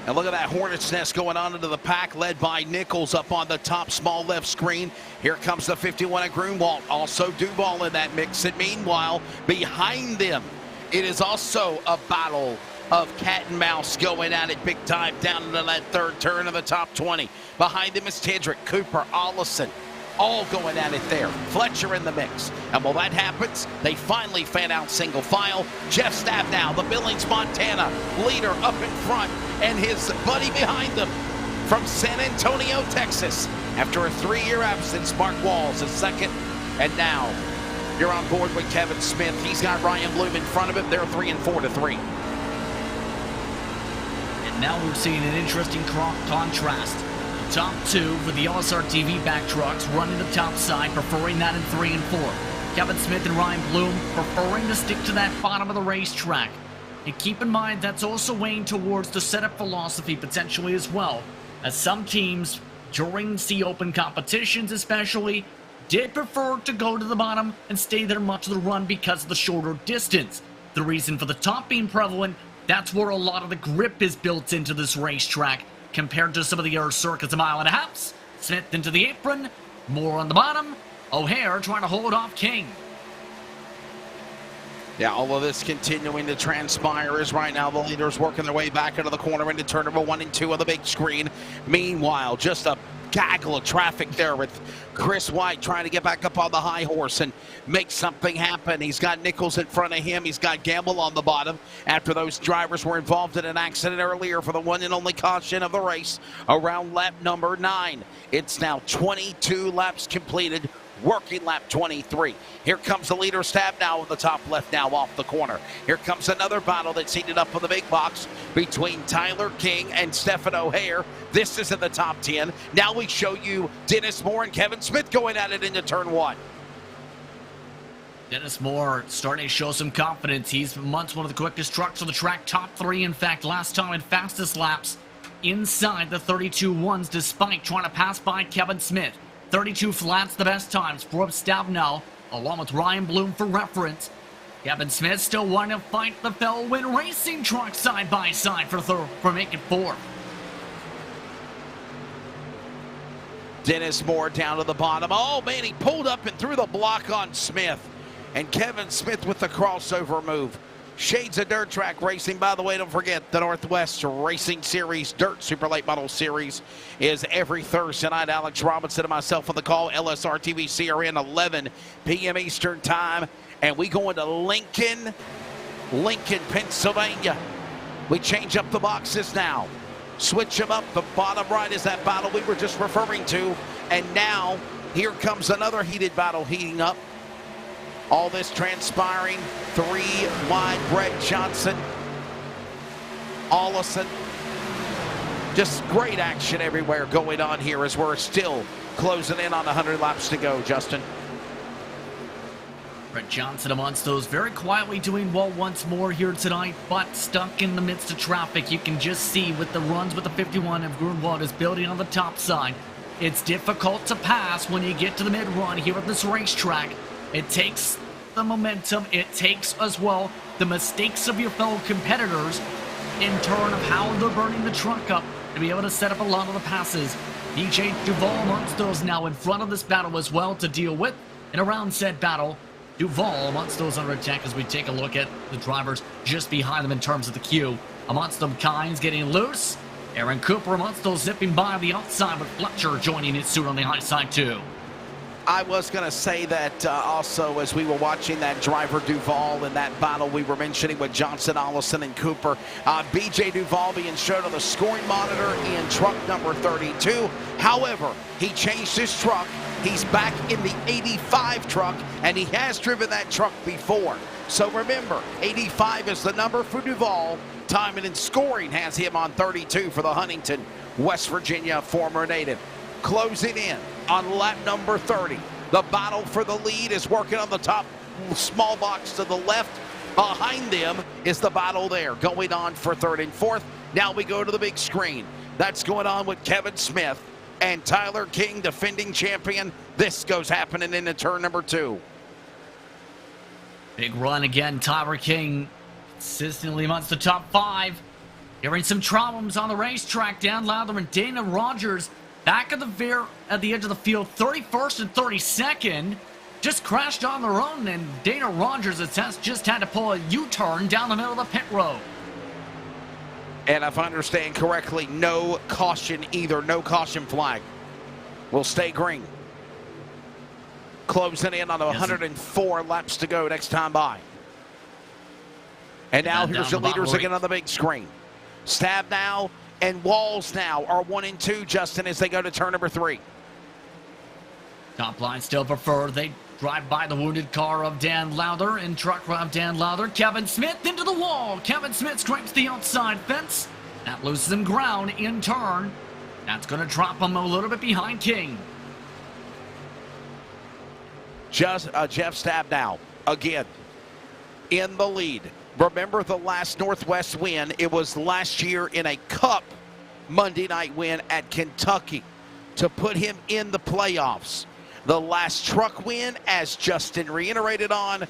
And look at that Hornet's Nest going on into the pack, led by Nichols up on the top small left screen. Here comes the 51 at Grunwald, also Duval in that mix. And meanwhile, behind them, it is also a battle of cat and mouse going at it big time down into that 3rd turn of the top 20. Behind them is Tedrick, Cooper, Ollison, all going at it there. Fletcher in the mix. And while that happens, they finally fan out single file. Jeff Stabnow, the Billings, Montana leader up in front, and his buddy behind them from San Antonio, Texas. After a 3-year absence, Mark Walls is second. And now you're on board with Kevin Smith. He's got Ryan Bloom in front of him. They're 3 and 4 to 3. And now we're seeing an interesting contrast. The top 2 for the LSRTV back trucks running the top side, preferring that in 3 and 4. Kevin Smith and Ryan Bloom preferring to stick to that bottom of the racetrack. And keep in mind that's also weighing towards the setup philosophy potentially as well, as some teams during C Open competitions especially did prefer to go to the bottom and stay there much of the run because of the shorter distance. The reason for the top being prevalent, that's where a lot of the grip is built into this racetrack compared to some of the other circuits, 1.5 miles. Smith into the apron, more on the bottom. O'Hare trying to hold off King. Yeah, all of this continuing to transpire as right now the leaders working their way back into the corner into turn number 1 and 2 on the big screen. Meanwhile, just a gaggle of traffic there with Chris White trying to get back up on the high horse and make something happen. He's got Nichols in front of him. He's got Gamble on the bottom after those drivers were involved in an accident earlier for the one and only caution of the race around lap number 9. It's now 22 laps completed. Working lap 23. Here comes the leader Stabnow in the top left now off the corner. Here comes another battle that's heated up on the big box between Tyler King and Stephen O'Hare. This is in the top 10. Now we show you Dennis Moore and Kevin Smith going at it into turn 1. Dennis Moore starting to show some confidence. He's once one of the quickest trucks on the track, top 3 in fact last time in fastest laps inside the 32.1s despite trying to pass by Kevin Smith. 32 flats the best times for Stabnow, along with Ryan Bloom for reference. Kevin Smith still wanting to fight the Fellwin Racing truck side by side for making 4th. Dennis Moore down to the bottom. Oh man, he pulled up and threw the block on Smith. And Kevin Smith with the crossover move. Shades of Dirt Track Racing. By the way, don't forget the Northwest Racing Series Dirt Super Late Model Series is every Thursday night. Alex Robinson and myself on the call. LSRTV CRN 11 p.m. Eastern Time. And we go into Lincoln, Pennsylvania. We change up the boxes now. Switch them up. The bottom right is that battle we were just referring to. And now here comes another heated battle heating up. All this transpiring, 3 wide, Brett Johnson, Ollison. Just great action everywhere going on here as we're still closing in on 100 laps to go, Justin. Brett Johnson amongst those very quietly doing well once more here tonight, but stuck in the midst of traffic. You can just see with the runs with the 51 of Grunwald is building on the top side. It's difficult to pass when you get to the mid-run here at this racetrack. It takes the momentum, it takes as well the mistakes of your fellow competitors in turn of how they're burning the truck up to be able to set up a lot of the passes. DJ Duval amongst those now in front of this battle as well to deal with. in a round set battle. Duval amongst those under attack as we take a look at the drivers just behind them in terms of the queue. Amongst them, Kynes getting loose. Aaron Cooper amongst those zipping by on the outside, with Fletcher joining it soon on the high side too. I was going to say that also as we were watching that driver Duval in that battle we were mentioning with Johnson, Allison, and Cooper. BJ Duval being shown on the scoring monitor in truck number 32. However, he changed his truck. He's back in the 85 truck, and he has driven that truck before. So remember, 85 is the number for Duval. Timing and scoring has him on 32 for the Huntington, West Virginia former native. Closing in on lap number 30. The battle for the lead is working on the top small box to the left. Behind them is the battle there going on for third and fourth. Now we go to the big screen. That's going on with Kevin Smith and Tyler King, defending champion. This goes happening into turn number 2. Big run again. Tyler King consistently amongst the top 5. Hearing some problems on the racetrack. Dan Lowther and Dana Rogers back at the edge of the field, 31st and 32nd. Just crashed on their own, and Dana Rogers just had to pull a U-turn down the middle of the pit road. And if I understand correctly, no caution either. No caution flag. Will stay green. Closing in on 104 laps to go next time by. And now here's the leaders again on the big screen. Stab now and Walls now are 1 and 2, Justin, as they go to turn number 3. Top line still preferred. They drive by the wounded car of Dan Lowther and truck of Dan Lowther. Kevin Smith into the wall. Kevin Smith scrapes the outside fence. That loses him ground in turn. That's going to drop him a little bit behind King. Jeff Stabnow again in the lead. Remember the last Northwest win? It was last year in a Cup Monday night win at Kentucky to put him in the playoffs. The last truck win, as Justin reiterated on,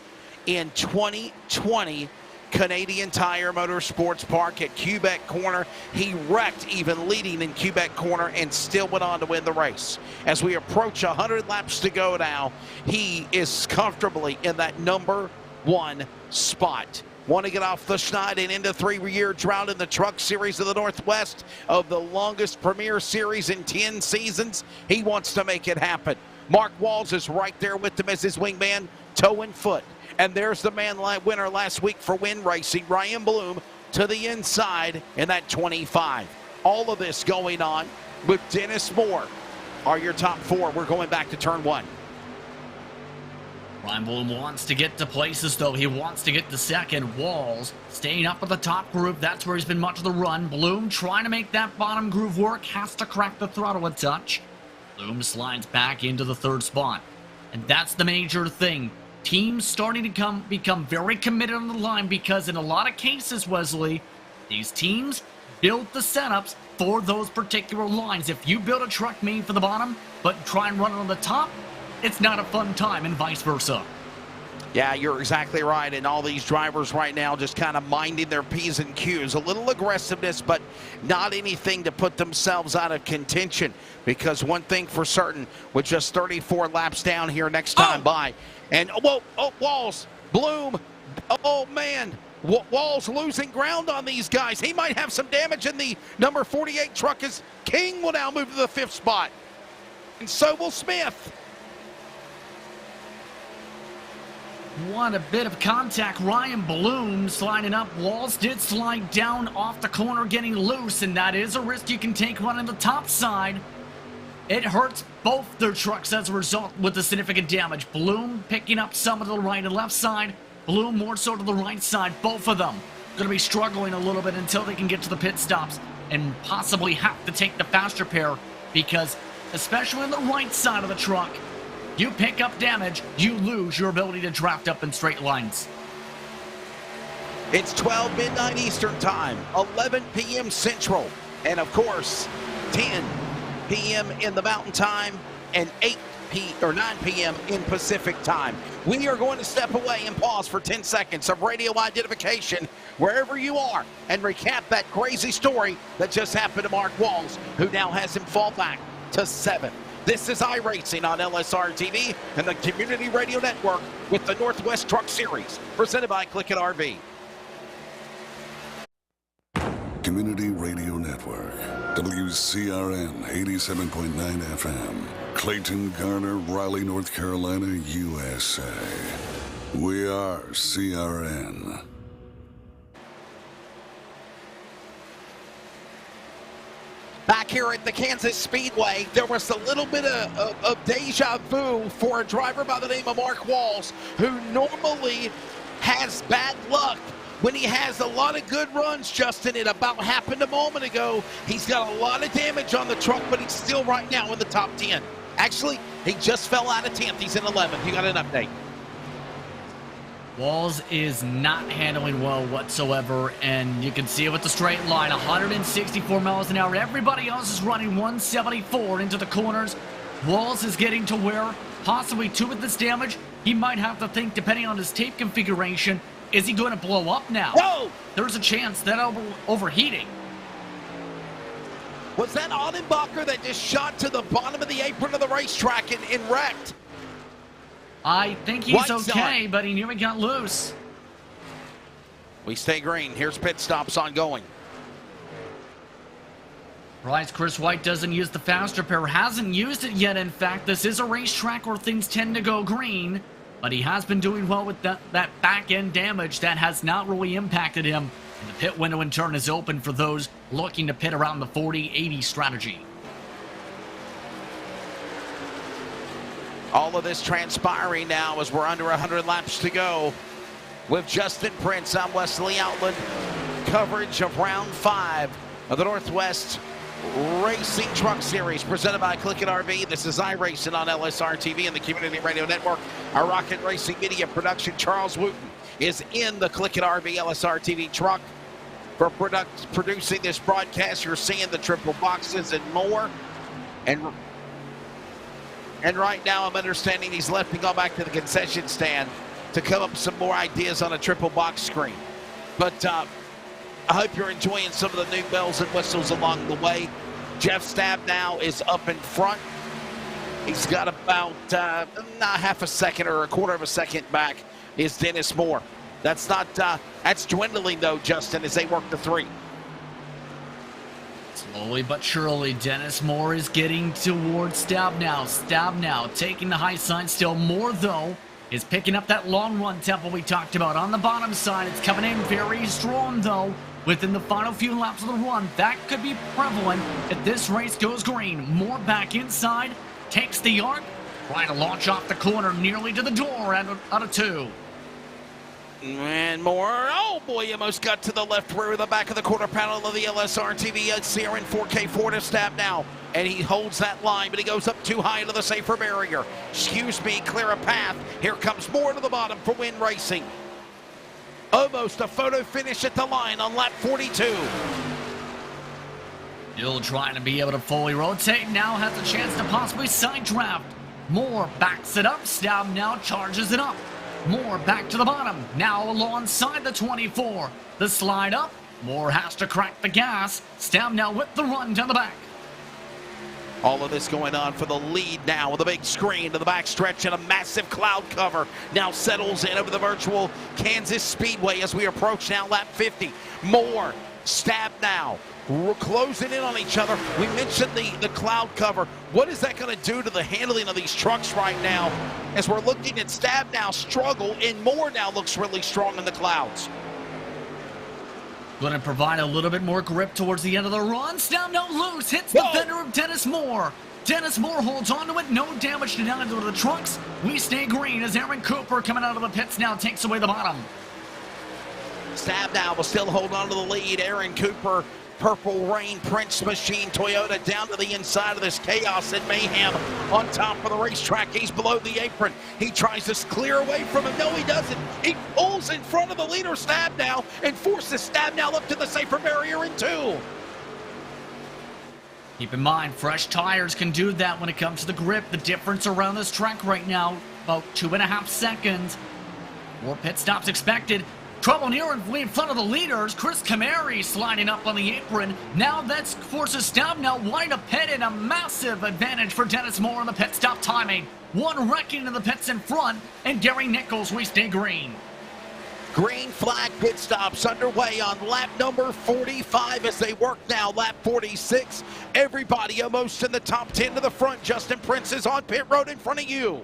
in 2020, Canadian Tire Motorsports Park at Quebec Corner. He wrecked even leading in Quebec Corner and still went on to win the race. As we approach 100 laps to go now, he is comfortably in that number 1 spot. Want to get off the schneid and into 3-year drought in the Truck Series of the Northwest, of the longest premier series in 10 seasons. He wants to make it happen. Mark Walls is right there with him as his wingman, toe and foot. And there's the man winner last week for Win Racing, Ryan Bloom, to the inside in that 25. All of this going on with Dennis Moore are your top 4. We're going back to turn 1. Ryan Bloom wants to get to places, though. He wants to get to second. Walls staying up at the top group. That's where he's been much of the run. Bloom trying to make that bottom groove work. Has to crack the throttle a touch. Bloom slides back into the 3rd spot. And that's the major thing. Teams starting to become very committed on the line, because in a lot of cases, Wesley, these teams build the setups for those particular lines. If you build a truck made for the bottom, but try and run it on the top, it's not a fun time, and vice versa. Yeah, you're exactly right. And all these drivers right now just kind of minding their P's and Q's. A little aggressiveness, but not anything to put themselves out of contention. Because one thing for certain, with just 34 laps down here next time by. And, Walls, Bloom, oh, man. Walls losing ground on these guys. He might have some damage in the number 48 truck, as King will now move to the 5th spot. And so will Smith. What a bit of contact. Ryan Bloom sliding up. Walls did slide down off the corner, getting loose, and that is a risk you can take running the top side. It hurts both their trucks as a result with the significant damage. Bloom picking up some of the right and left side. Bloom more so to the right side. Both of them going to be struggling a little bit until they can get to the pit stops and possibly have to take the faster pair, because especially on the right side of the truck, you pick up damage, you lose your ability to draft up in straight lines. It's 12 midnight Eastern time, 11 p.m. Central, and of course, 10 p.m. in the Mountain Time, and 9 p.m. in Pacific Time. We are going to step away and pause for 10 seconds of radio identification wherever you are and recap that crazy story that just happened to Mark Walls, who now has him fall back to 7th. This is iRacing on LSRTV and the Community Radio Network with the Northwest Truck Series, presented by CLICKIT RV. Community Radio Network, WCRN 87.9 FM, Clayton, Garner, Raleigh, North Carolina, USA. We are CRN. Back here at the Kansas Speedway, there was a little bit of deja vu for a driver by the name of Mark Walls, who normally has bad luck when he has a lot of good runs, Justin. It about happened a moment ago. He's got a lot of damage on the truck, but he's still right now in the top 10. Actually, he just fell out of 10th. He's in 11th. You got an update. Walls is not handling well whatsoever, and you can see it with the straight line, 164 miles an hour. Everybody else is running 174 into the corners. Walls is getting to where, possibly too with this damage, he might have to think, depending on his tape configuration, is he going to blow up now? Whoa! There's a chance that overheating. Was that Audenbacher that just shot to the bottom of the apron of the racetrack and wrecked? I think he's White okay, side. but he knew he got loose. We stay green. Here's pit stops ongoing. Right, Chris White doesn't use the fast repair, hasn't used it yet. In fact, this is a racetrack where things tend to go green, but he has been doing well with that back-end damage that has not really impacted him. And the pit window in turn is open for those looking to pit around the 40-80 strategy. All of this transpiring now as we're under 100 laps to go. With Justin Prince, I'm Wesley Outland. Coverage of round 5 of the Northwest Racing Truck Series presented by CLICKIT RV. This is iRacing on LSRTV and the Community Radio Network. Our Rocket Racing Media production, Charles Wooten, is in the CLICKIT RV LSRTV truck for producing this broadcast. You're seeing the triple boxes and more. And right now, I'm understanding he's left to go back to the concession stand to come up with some more ideas on a triple box screen. But I hope you're enjoying some of the new bells and whistles along the way. Jeff Stabnow is up in front. He's got about half a second or a quarter of a second back is Dennis Moore. That's not, that's dwindling though, Justin, as they work the 3. Slowly but surely, Dennis Moore is getting towards Stabnow. Stabnow taking the high side still. Moore, though, is picking up that long run tempo we talked about. On the bottom side, it's coming in very strong, though. Within the final few laps of the run, that could be prevalent if this race goes green. Moore back inside, takes the arc, trying to launch off the corner nearly to the door out of 2. And Moore, oh boy, almost got to the left rear of the back of the quarter panel of the LSRTV. It's CRN 4K4 to Stabnow, and he holds that line, but he goes up too high into the safer barrier. Excuse me, clear a path. Here comes Moore to the bottom for Win Racing. Almost a photo finish at the line on lap 42. Still trying to be able to fully rotate, now has a chance to possibly side draft. Moore backs it up, Stabnow charges it up. Moore back to the bottom, now alongside the 24. The slide up, Moore has to crack the gas. Stabnow with the run down the back. All of this going on for the lead now with a big screen to the backstretch and a massive cloud cover now settles in over the virtual Kansas Speedway as we approach now lap 50. Moore, Stabnow, we're closing in on each other. We mentioned the cloud cover. What is that going to do to the handling of these trucks right now as we're looking at Stabnow struggle and Moore now looks really strong in the clouds? Going to provide a little bit more grip towards the end of the run. Stabnow loose, hits the fender of Dennis Moore. Dennis Moore holds onto it, no damage to either of the trucks. We stay green as Aaron Cooper coming out of the pits now takes away the bottom. Stabnow will still hold on to the lead. Aaron Cooper, Purple Rain, Prince Machine, Toyota down to the inside of this chaos and mayhem on top of the racetrack. He's below the apron. He tries to clear away from him. No, he doesn't. He pulls in front of the leader, Stabnow, and forces Stabnow up to the safer barrier in 2. Keep in mind, fresh tires can do that when it comes to the grip. The difference around this track right now, about 2.5 seconds. More pit stops expected. Trouble near in front of the leaders. Chris Cameri sliding up on the apron. Now that forces Stabnow wide to pit, and a massive advantage for Dennis Moore on the pit stop timing. One wrecking in the pits in front, and Gary Nichols we stay green. Green flag pit stops underway on lap number 45 as they work now lap 46. Everybody almost in the top 10 to the front. Justin Prince is on pit road in front of you.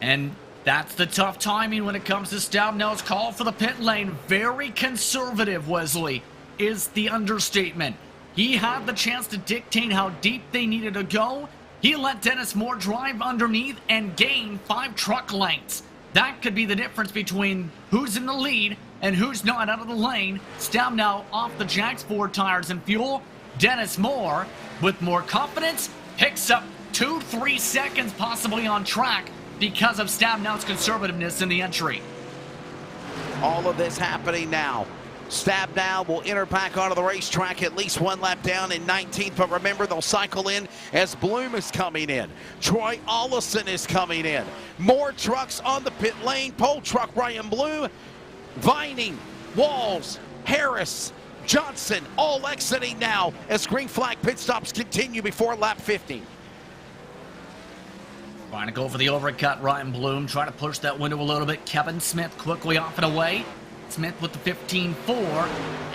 And that's the tough timing when it comes to Stabnow's call for the pit lane. Very conservative, Wesley, is the understatement. He had the chance to dictate how deep they needed to go. He let Dennis Moore drive underneath and gain 5 truck lengths. That could be the difference between who's in the lead and who's not out of the lane. Stabnow off the Jack's 4 tires and fuel. Dennis Moore, with more confidence, picks up 2-3 seconds possibly on track because of Stabnow's conservativeness in the entry. All of this happening now. Stabnow will enter back onto the racetrack at least 1 lap down in 19th, but remember they'll cycle in as Bloom is coming in. Troy Allison is coming in. More trucks on the pit lane. Pole truck Ryan Bloom, Vining, Walls, Harris, Johnson, all exiting now as green flag pit stops continue before lap 50. Trying to go for the overcut, Ryan Bloom, trying to push that window a little bit. Kevin Smith quickly off and away. Smith with the 15-4,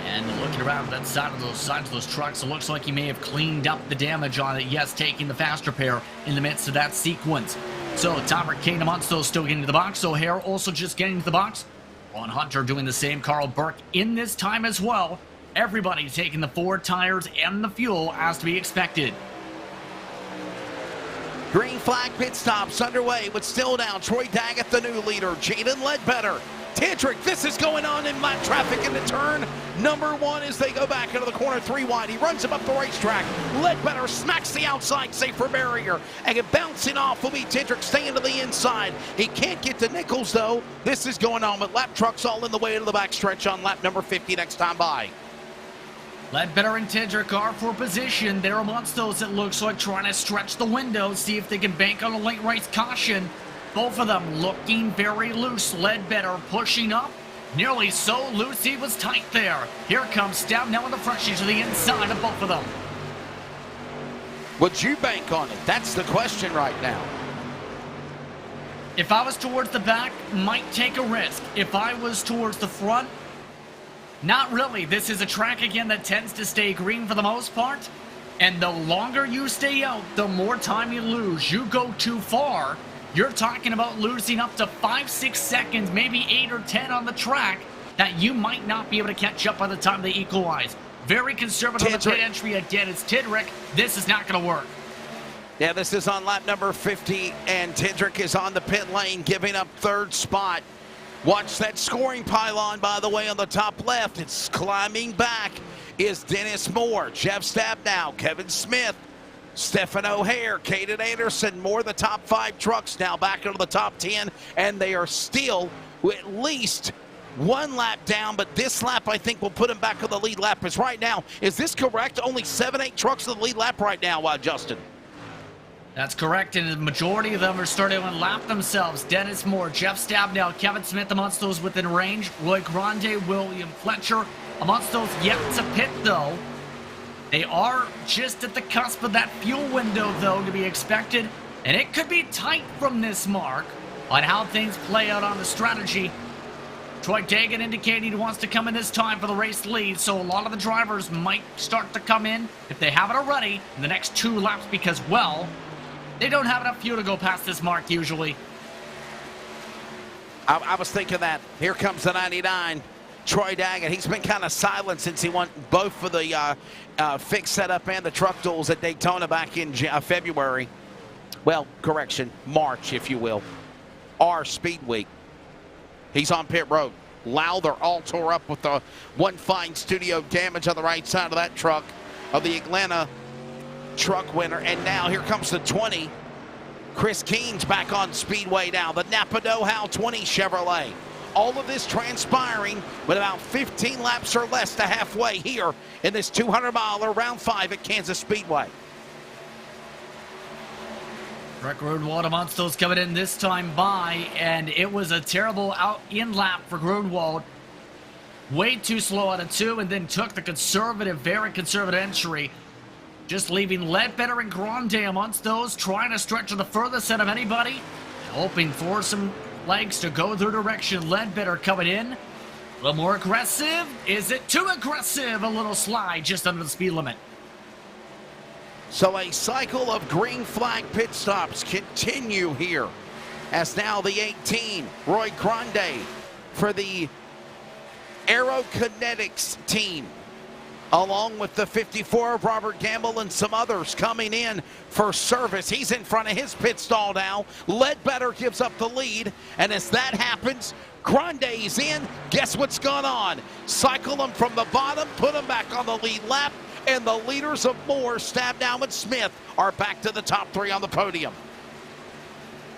and looking around that side of those trucks, it looks like he may have cleaned up the damage on it. Yes, taking the faster pair in the midst of that sequence. So Tomer Kane Amonsto still getting to the box. O'Hare also just getting to the box. Ron Hunter doing the same. Carl Burke in this time as well. Everybody taking the 4 tires and the fuel as to be expected. Green flag pit stops underway with still down Troy Daggett, the new leader. Jaden Ledbetter. Tendrick, this is going on in lap traffic in the turn number 1 as they go back into the corner 3 wide. He runs him up the racetrack. Ledbetter smacks the outside safer barrier, and bouncing off will be Tendrick staying to the inside. He can't get to Nichols though. This is going on with lap trucks all in the way to the backstretch on lap number 50 next time by. Ledbetter and Tendrick are for position. They're amongst those, it looks like, trying to stretch the window, see if they can bank on a late race caution. Both of them looking very loose. Ledbetter pushing up. Nearly so loose he was tight there. Here comes Stabnow in the front sheet to the inside of both of them. Would you bank on it? That's the question right now. If I was towards the back, might take a risk. If I was towards the front, not really. This is a track, again, that tends to stay green for the most part. And the longer you stay out, the more time you lose. You go too far, you're talking about losing up to 5-6 seconds, maybe 8 or 10 on the track that you might not be able to catch up by the time they equalize. Very conservative on the pit entry again. It's Tendrick. This is not going to work. Yeah, this is on lap number 50, and Tendrick is on the pit lane, giving up 3rd spot. Watch that scoring pylon, by the way, on the top left. It's climbing back is Dennis Moore, Jeff Stabnow, Kevin Smith, Stephen O'Hare, Caden Anderson. More of the top 5 trucks now back into the top 10, and they are still at least 1 lap down, but this lap I think will put them back on the lead lap. As right now, is this correct? Only 7-8 trucks on the lead lap right now, Justin. That's correct, and the majority of them are starting to lap themselves. Dennis Moore, Jeff Stabnow, Kevin Smith amongst those within range. Roy Grande, William Fletcher amongst those yet to pit, though. They are just at the cusp of that fuel window, though, to be expected. And it could be tight from this mark on how things play out on the strategy. Troy Daggett indicating he wants to come in this time for the race lead, so a lot of the drivers might start to come in, if they haven't already, in the next 2 laps because, well, they don't have enough fuel to go past this mark usually. I was thinking that. Here comes the 99. Troy Daggett, he's been kind of silent since he won both for the fixed setup and the truck duels at Daytona back in February. Well, correction, March, if you will. R Speed Week. He's on pit road. Lowther all tore up with the one fine studio damage on the right side of that truck of the Atlanta truck winner. And now here comes the 20. Chris Keen's back on Speedway now. The Napa Know-How 20 Chevrolet. All of this transpiring with about 15 laps or less to halfway here in this 200-mile round 5 at Kansas Speedway. Rick Grunwald amongst those coming in this time by, and it was a terrible out-in lap for Grunwald. Way too slow out of 2, and then took the conservative, very conservative entry, just leaving Ledbetter and Grande amongst those, trying to stretch to the furthest end of anybody, hoping for some legs to go their direction. Ledbetter coming in, a little more aggressive. Is it too aggressive? A little slide just under the speed limit. So a cycle of green flag pit stops continue here, as now the 18, Roy Grande, for the Aerokinetics team, along with the 54, Robert Gamble, and some others coming in for service. He's in front of his pit stall now. Ledbetter gives up the lead, and as that happens, Grande's in. Guess what's gone on? Cycle them from the bottom, put them back on the lead lap, and the leaders of Moore, Stabnow, and Smith are back to the top 3 on the podium.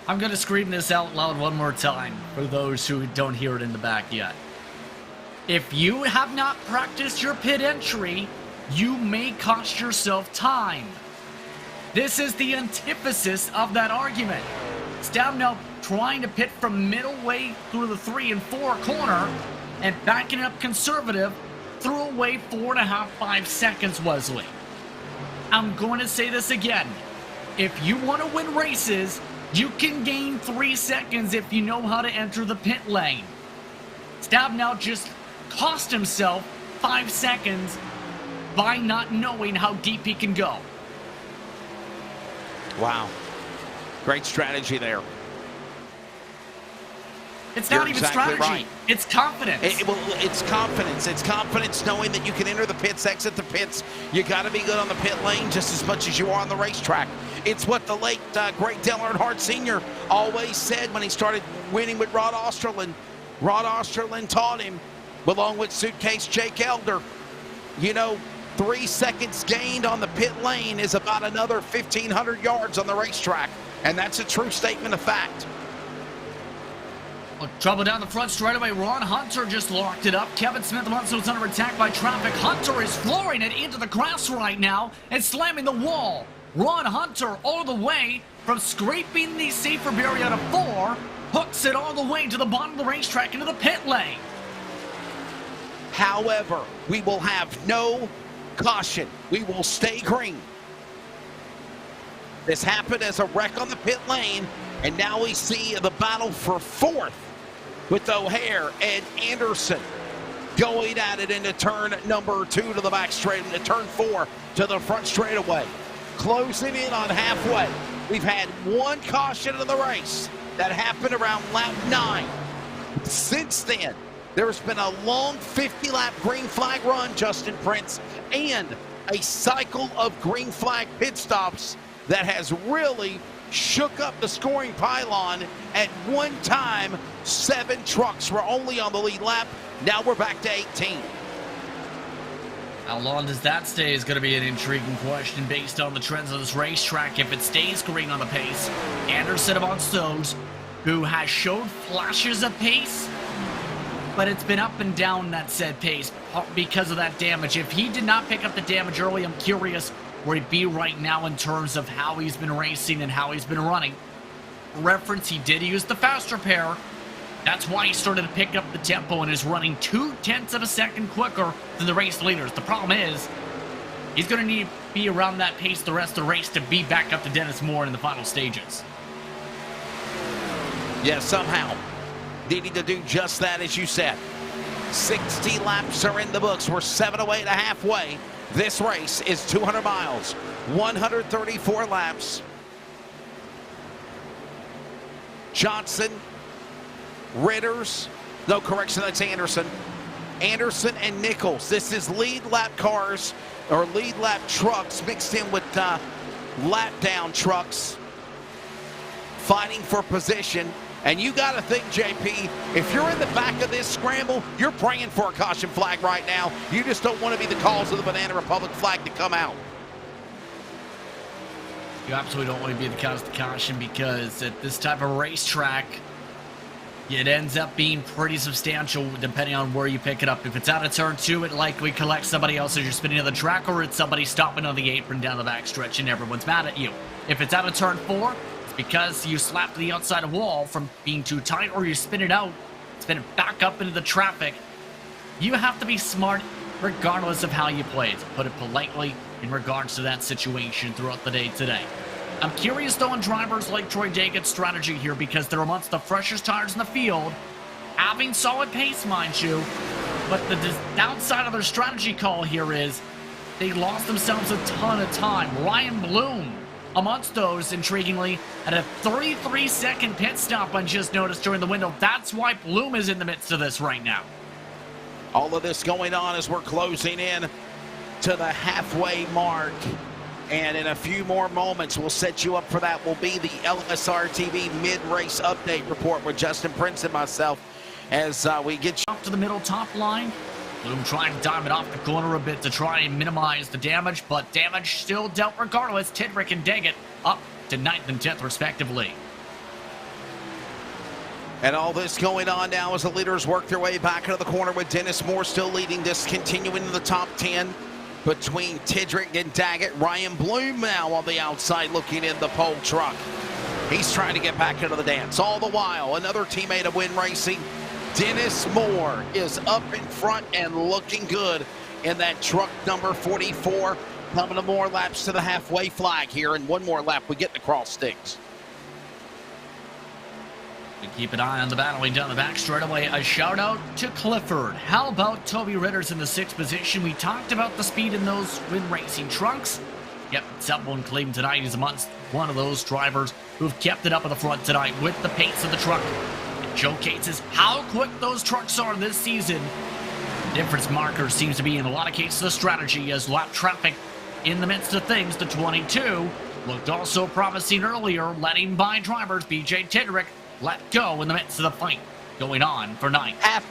I'm going to scream this out loud one more time for those who don't hear it in the back yet. If you have not practiced your pit entry, you may cost yourself time. This is the antithesis of that argument. Stabnow trying to pit from middle way through the 3 and 4 corner and backing up conservative, threw away 4.5, 5 seconds, Wesley. I'm going to say this again. If you want to win races, you can gain 3 seconds if you know how to enter the pit lane. Stabnow just cost himself 5 seconds by not knowing how deep he can go. Wow. Great strategy there. It's not You're even exactly strategy. right. It's confidence. It's confidence. It's confidence knowing that you can enter the pits, exit the pits. You got to be good on the pit lane just as much as you are on the racetrack. It's what the late, great Dale Earnhardt Sr. always said when he started winning with Rod Osterlund. Rod Osterlund taught him, along with Suitcase Jake Elder, you know, 3 seconds gained on the pit lane is about another 1,500 yards on the racetrack. And that's a true statement of fact. Well, trouble down the front straightaway. Ron Hunter just locked it up. Kevin Smith also is under attack by traffic. Hunter is flooring it into the grass right now and slamming the wall. Ron Hunter all the way from scraping the safer barrier out of 4, hooks it all the way to the bottom of the racetrack into the pit lane. However, we will have no caution. We will stay green. This happened as a wreck on the pit lane, and now we see the battle for 4th with O'Hare and Anderson going at it into turn number 2 to the back straight, into turn 4 to the front straightaway. Closing in on halfway. We've had 1 caution in the race that happened around lap 9. Since then, there's been a long 50-lap green flag run, Justin Prince, and a cycle of green flag pit stops that has really shook up the scoring pylon. At one time, 7 trucks were only on the lead lap. Now we're back to 18. How long does that stay is going to be an intriguing question based on the trends of this racetrack. If it stays green on the pace, Anderson amongst those who has showed flashes of pace, but it's been up and down that said pace because of that damage. If he did not pick up the damage early, I'm curious where he'd be right now in terms of how he's been racing and how he's been running. Reference, he did use the faster pair. That's why he started to pick up the tempo and is running 0.2 of a second quicker than the race leaders. The problem is, he's going to need to be around that pace the rest of the race to be back up to Dennis Moore in the final stages. Yeah, somehow needing to do just that, as you said. 60 laps are in the books. We're 7 away to halfway. This race is 200 miles, 134 laps. Johnson, Ritters, no correction, that's Anderson. Anderson and Nichols. This is lead lap cars or lead lap trucks mixed in with lap down trucks fighting for position. And you got to think, JP, if you're in the back of this scramble, you're praying for a caution flag right now. You just don't want to be the cause of the Banana Republic flag to come out. You absolutely don't want to be the cause of the caution, because at this type of racetrack, it ends up being pretty substantial depending on where you pick it up. If it's out of turn 2, it likely collects somebody else as you're spinning on the track, or it's somebody stopping on the apron down the backstretch and everyone's mad at you. If it's out of turn 4, because you slap the outside wall from being too tight, or you spin it out, spin it back up into the traffic. You have to be smart regardless of how you play it, to put it politely, in regards to that situation throughout the day today. I'm curious though on drivers like Troy Daggett's strategy here, because they're amongst the freshest tires in the field, having solid pace, mind you, but the downside of their strategy call here is they lost themselves a ton of time. Ryan Bloom, amongst those, intriguingly, had a 33-second pit stop I just noticed during the window. That's why Bloom is in the midst of this right now. All of this going on as we're closing in to the halfway mark. And in a few more moments, we'll set you up for that. Will be the LSRTV mid-race update report with Justin Prince and myself as we get you up to the middle top line. Bloom trying to dime it off the corner a bit to try and minimize the damage, but damage still dealt regardless. Tidrick and Daggett up to 9th and 10th respectively. And all this going on now as the leaders work their way back into the corner with Dennis Moore still leading this, continuing in the top 10 between Tidrick and Daggett. Ryan Bloom now on the outside looking in the pole truck. He's trying to get back into the dance. All the while, another teammate of Win Racing, Dennis Moore, is up in front and looking good in that truck number 44. Coming to more laps to the halfway flag here, and one more lap we get the cross sticks. We keep an eye on the battling down the back straightaway. A shout out to Clifford. How about Toby Ritter's in the 6th position? We talked about the speed in those Win Racing trucks. Yep, someone claimed tonight he's amongst one of those drivers who've kept it up at the front tonight with the pace of the truck. It showcases how quick those trucks are this season. The difference marker seems to be in a lot of cases a strategy, as lap traffic in the midst of things. The 22 looked also promising earlier, letting by drivers. BJ Tidrick let go in the midst of the fight going on for 9th.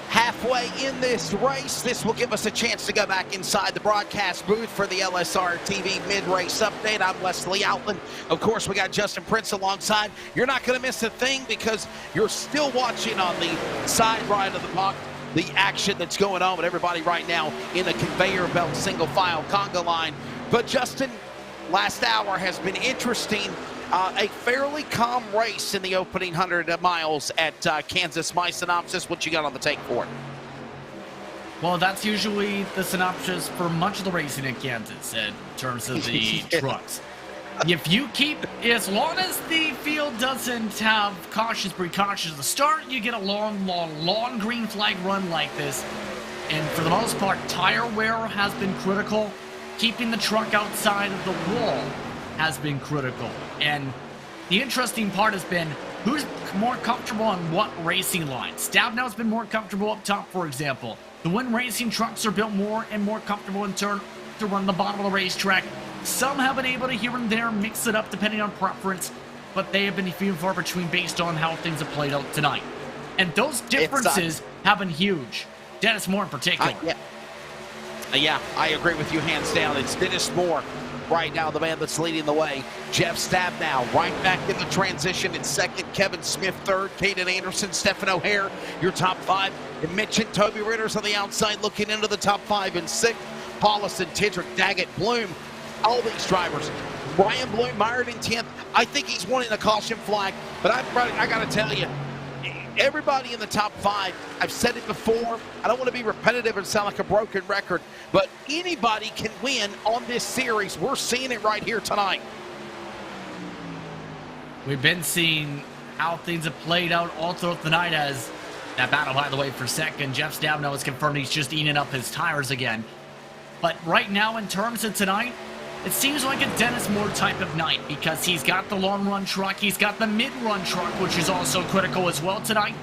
Halfway in this race, this will give us a chance to go back inside the broadcast booth for the LSRTV mid-race update. I'm Leslie Outland. Of course, we got Justin Prince alongside. You're not going to miss a thing because you're still watching on the side right of the box the action that's going on with everybody right now in a conveyor belt single file conga line. But Justin, last hour has been interesting. A fairly calm race in the opening 100 miles at Kansas. My synopsis, what you got on the take for it? Well, that's usually the synopsis for much of the racing in Kansas in terms of the trucks. If you keep, as long as the field doesn't have precautions at the start, you get a long green flag run like this. And for the most part, tire wear has been critical. Keeping the truck outside of the wall has been critical. And the interesting part has been who's more comfortable on what racing line. Stabnow's been more comfortable up top, for example. The Win Racing trucks are built more and more comfortable in turn to run the bottom of the racetrack. Some have been able to here and there mix it up depending on preference, but they have been few and far between based on how things have played out tonight. And those differences have been huge. Dennis Moore in particular. Yeah, I agree with you hands down. It's Dennis Moore right now, the man that's leading the way. Jeff Stabnow right back in the transition in 2nd. Kevin Smith 3rd. Caden Anderson, Stephen O'Hare, your top 5. And mentioned Toby Ritter's on the outside looking into the top 5 in 6th. Paulison, Tidrick, Daggett, Bloom, all these drivers. Ryan Bloom mired in 10th. I think he's wanting a caution flag, but I got to tell you, everybody in the top 5, I've said it before, I don't want to be repetitive and sound like a broken record, but anybody can win on this series. We're seeing it right here tonight. We've been seeing how things have played out all throughout the night, as that battle, by the way, for 2nd. Jeff Stabnow has confirmed he's just eating up his tires again. But right now, in terms of tonight, it seems like a Dennis Moore type of night, because he's got the long run truck, he's got the mid run truck, which is also critical as well tonight.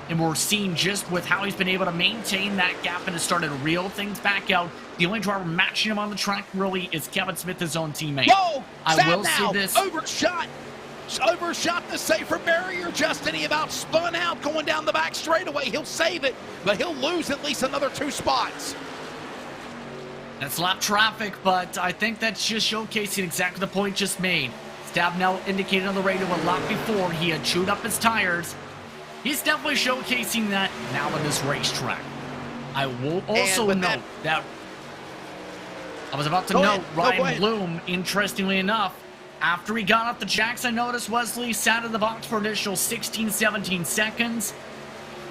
And we're seeing just with how he's been able to maintain that gap and has started to reel things back out. The only driver matching him on the track really is Kevin Smith, his own teammate. Whoa! I will see this. Overshot the safer barrier, Justin. He about spun out going down the back straightaway. He'll save it, but he'll lose at least another 2 spots. That's lap traffic, but I think that's just showcasing exactly the point just made. Stabnow indicated on the radio a lap before he had chewed up his tires. He's definitely showcasing that now on this racetrack. I will also note that I was about to note Ryan Bloom, interestingly enough, After he got off the jacks, I noticed Wesley sat in the box for an initial 16, 17 seconds.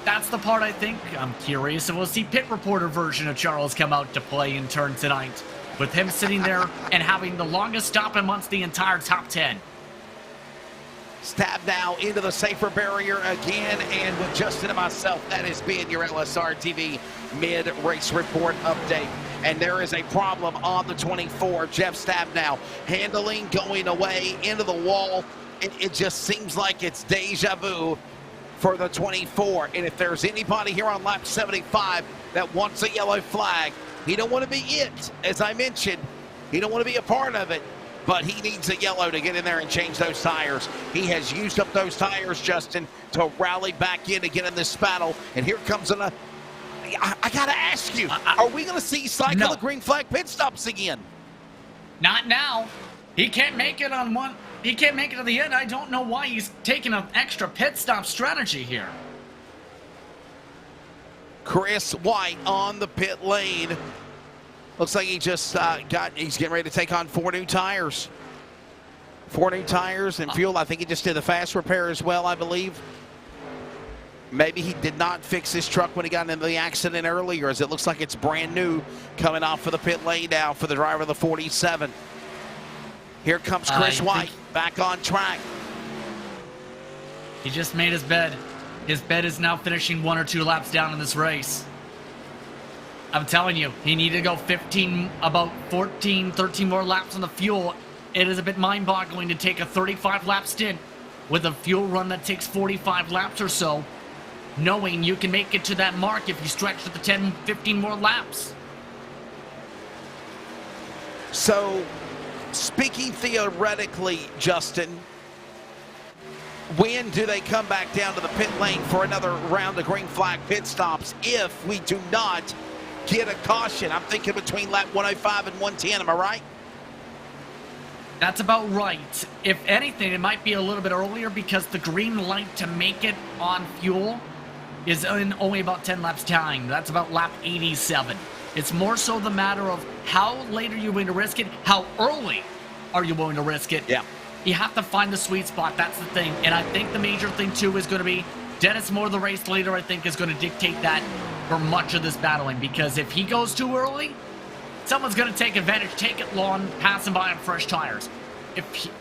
That's the part I think I'm curious, and we'll see pit reporter version of Charles come out to play in turn tonight, with him sitting there and having the longest stop amongst the entire top 10. Stab now into the safer barrier again, and with Justin and myself, that has been your LSRTV mid-race report update. And there is a problem on the 24. Jeff Stabnow handling, going away into the wall. It just seems like it's deja vu for the 24. And if there's anybody here on lap 75 that wants a yellow flag, he don't want to be it. As I mentioned, he don't want to be a part of it. But he needs a yellow to get in there and change those tires. He has used up those tires, Justin, to rally back in again in this battle. And here comes I got to ask you, are we going to see cycle of green flag pit stops again? Not now. He can't make it on one. He can't make it to the end. I don't know why he's taking an extra pit stop strategy here. Chris White on the pit lane. Looks like he just he's getting ready to take on 4 new tires. 4 new tires and fuel. I think he just did the fast repair as well, I believe. Maybe he did not fix his truck when he got into the accident earlier, as it looks like it's brand new coming off of the pit lane now for the driver of the 47. Here comes Chris White back on track. He just made his bed. His bed is now finishing 1 or 2 laps down in this race. I'm telling you, he needed to go about 14, 13 more laps on the fuel. It is a bit mind-boggling to take a 35-lap stint with a fuel run that takes 45 laps or so, knowing you can make it to that mark if you stretch to the 10, 15 more laps. So, speaking theoretically, Justin, when do they come back down to the pit lane for another round of green flag pit stops if we do not get a caution? I'm thinking between lap 105 and 110, am I right? That's about right. If anything, it might be a little bit earlier because the green light to make it on fuel is in only about 10 laps time. That's about lap 87. It's more so the matter of how late are you willing to risk it, how early are you willing to risk it. Yeah. You have to find the sweet spot. That's the thing. And I think the major thing, too, is going to be Dennis Moore, the race leader, I think, is going to dictate that for much of this battling, because if he goes too early, someone's going to take advantage, take it long, pass him by on fresh tires.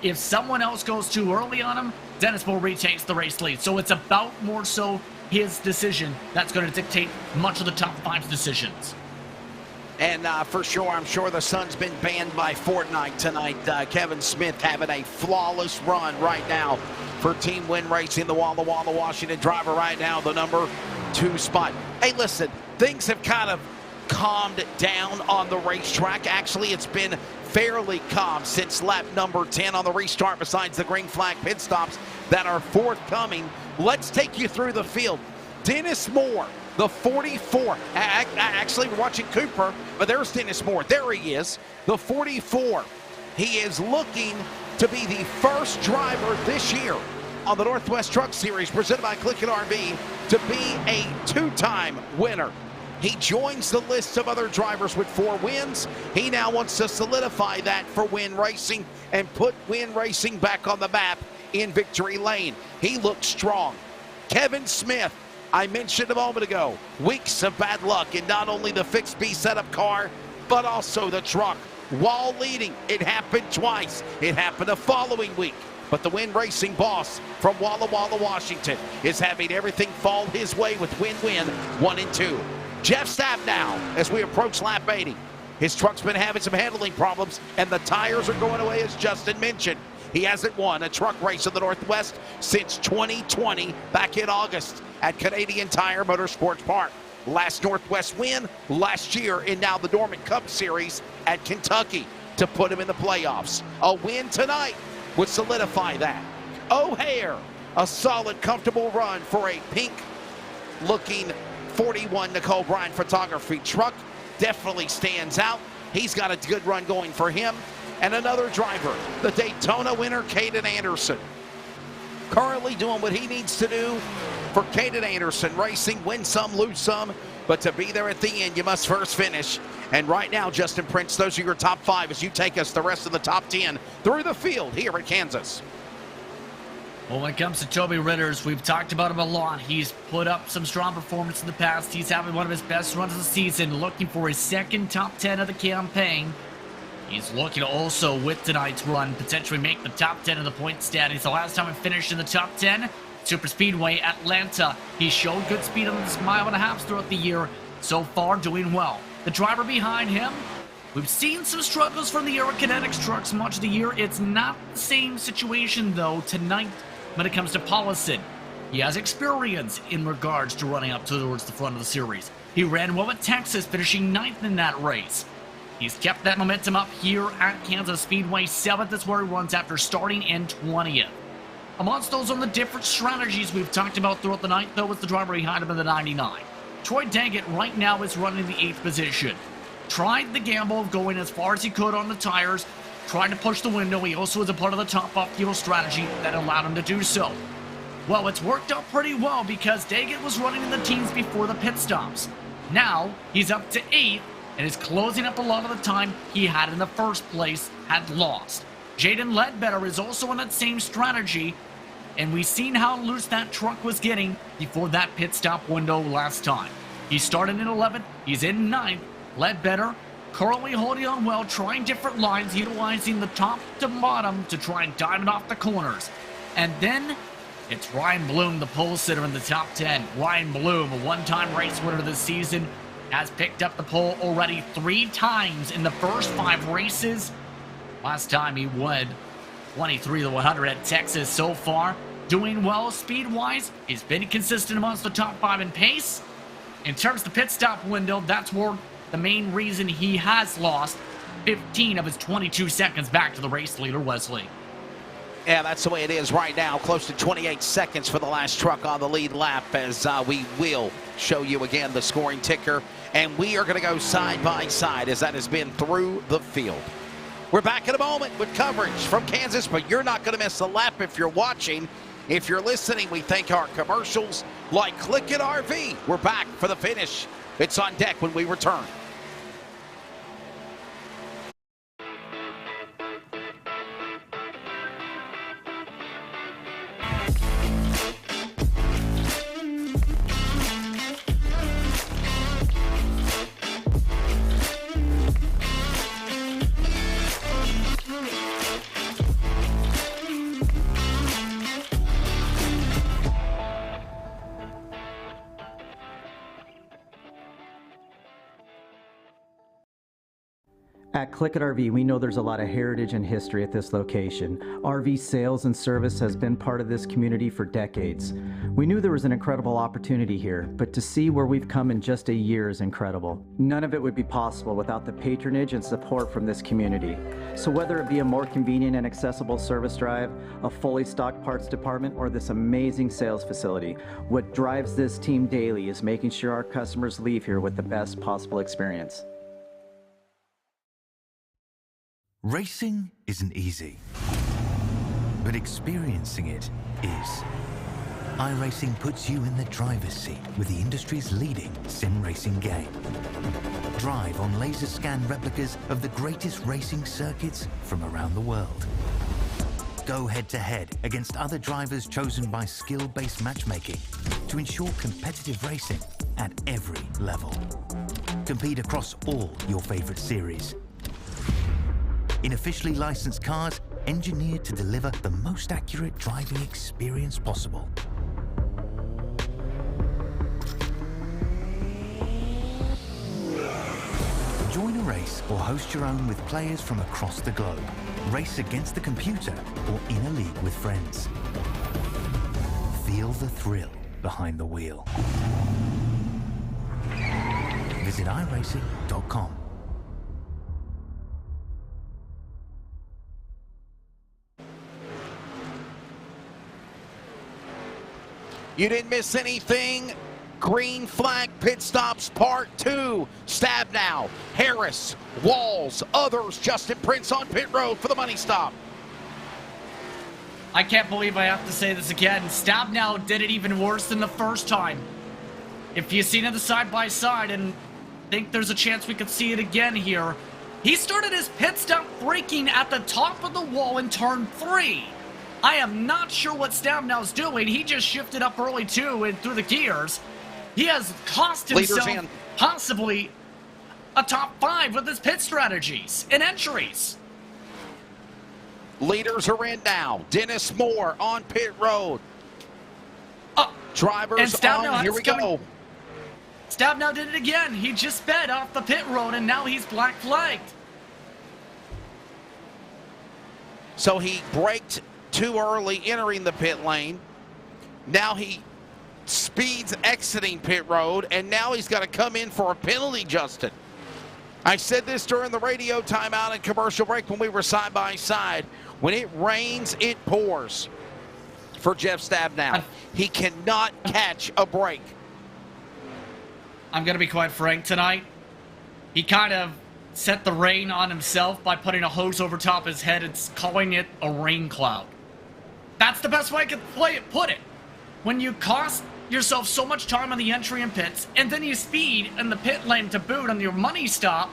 If someone else goes too early on him, Dennis Moore retakes the race lead. So it's about more so his decision that's going to dictate much of the top 5's decisions. And for sure, I'm sure the sun's been banned by Fortnite tonight. Kevin Smith having a flawless run right now for Team Win Racing, the Walla Walla Washington driver right now, the number 2 spot. Hey, listen, things have kind of calmed down on the racetrack. Actually, it's been fairly calm since lap number 10 on the restart, besides the green flag pit stops that are forthcoming. Let's take you through the field. Dennis Moore, the 44. Actually, we're watching Cooper, but there's Dennis Moore. There he is, the 44. He is looking to be the first driver this year on the Northwest Truck Series presented by CLICKIT RV to be a 2-time winner. He joins the list of other drivers with 4 wins. He now wants to solidify that for Win Racing and put Win Racing back on the map in victory lane. He looks strong. Kevin Smith, I mentioned a moment ago, weeks of bad luck in not only the fixed B setup car, but also the truck. While leading, it happened twice. It happened the following week. But the Win Racing boss from Walla Walla, Washington is having everything fall his way with win-win 1 and 2. Jeff Stabnow, as we approach lap 80. His truck's been having some handling problems, and the tires are going away, as Justin mentioned. He hasn't won a truck race in the Northwest since 2020, back in August at Canadian Tire Motorsports Park. Last Northwest win last year, and now the Dormant Cup Series at Kentucky to put him in the playoffs. A win tonight would solidify that. O'Hare, a solid, comfortable run for a pink-looking 41 Nicole Bryan photography truck. Definitely stands out. He's got a good run going for him. And another driver, the Daytona winner, Caden Anderson. Currently doing what he needs to do for Caden Anderson Racing. Win some, lose some, but to be there at the end, you must first finish. And right now, Justin Prince, those are your top 5 as you take us the rest of the top 10 through the field here at Kansas. Well, when it comes to Toby Ritters, we've talked about him a lot. He's put up some strong performance in the past. He's having one of his best runs of the season, looking for his second top 10 of the campaign. He's looking to also, with tonight's run, potentially make the top 10 of the point standings. The last time he finished in the top 10, Super Speedway Atlanta. He showed good speed on this 1.5 miles throughout the year. So far, doing well. The driver behind him, we've seen some struggles from the Aerokinetics trucks much of the year. It's not the same situation, though, tonight when it comes to Paulison. He has experience in regards to running up towards the front of the series. He ran well at Texas, finishing 9th in that race. He's kept that momentum up here at Kansas Speedway. 7th is where he runs after starting in 20th. Amongst those on the different strategies we've talked about throughout the night, though, is the driver behind him in the 99. Troy Daggett right now is running the 8th position. Tried the gamble of going as far as he could on the tires, tried to push the window. He also was a part of the top off fuel strategy that allowed him to do so. Well, it's worked out pretty well because Daggett was running in the teens before the pit stops. Now, he's up to 8th and is closing up a lot of the time he had in the first place, had lost. Jaden Ledbetter is also on that same strategy, and we've seen how loose that truck was getting before that pit stop window last time. He started in 11th, he's in 9th. Ledbetter currently holding on well, trying different lines, utilizing the top to bottom to try and diamond off the corners. And then it's Ryan Bloom, the pole sitter in the top 10. Ryan Bloom, a one-time race winner this season, has picked up the pole already 3 times in the first 5 races. Last time he won 23 to 100 at Texas. So far, doing well speed-wise. He's been consistent amongst the top 5 in pace. In terms of the pit stop window, that's where the main reason he has lost 15 of his 22 seconds back to the race leader, Wesley. Yeah, that's the way it is right now. Close to 28 seconds for the last truck on the lead lap as we will show you again the scoring ticker. And we are going to go side by side as that has been through the field. We're back in a moment with coverage from Kansas, but you're not going to miss a lap if you're watching. If you're listening, we thank our commercials like CLICKIT RV. We're back for the finish. It's on deck when we return. At CLICKIT RV, we know there's a lot of heritage and history at this location. RV sales and service has been part of this community for decades. We knew there was an incredible opportunity here, but to see where we've come in just a year is incredible. None of it would be possible without the patronage and support from this community. So whether it be a more convenient and accessible service drive, a fully stocked parts department, or this amazing sales facility, what drives this team daily is making sure our customers leave here with the best possible experience. Racing isn't easy, but experiencing it is. iRacing puts you in the driver's seat with the industry's leading sim racing game. Drive on laser scan replicas of the greatest racing circuits from around the world. Go head-to-head against other drivers chosen by skill-based matchmaking to ensure competitive racing at every level. Compete across all your favorite series. In officially licensed cars, engineered to deliver the most accurate driving experience possible. Join a race or host your own with players from across the globe. Race against the computer or in a league with friends. Feel the thrill behind the wheel. Visit iRacing.com. You didn't miss anything. Green flag pit stops part 2. Stabnow, Harris, Walls, others. Justin Prince on pit road for the money stop. I can't believe I have to say this again. Stabnow did it even worse than the first time. If you've seen it the side by side, and think there's a chance we could see it again here. He started his pit stop braking at the top of the wall in turn 3. I am not sure what Stabnow's doing. He just shifted up early too and through the gears. He has cost himself possibly a top 5 with his pit strategies and entries. Leaders are in now. Dennis Moore on pit road. Drivers on. Here we go. Stabnow did it again. He just sped off the pit road, and now he's black flagged. So he braked too early entering the pit lane. Now he speeds exiting pit road, and now he's got to come in for a penalty, Justin. I said this during the radio timeout and commercial break when we were side by side. When it rains, it pours for Jeff Stabnow. He cannot catch a break. I'm going to be quite frank tonight. He kind of set the rain on himself by putting a hose over top his head and calling it a rain cloud. That's the best way I could put it. When you cost yourself so much time on the entry and pits, and then you speed in the pit lane to boot on your money stop,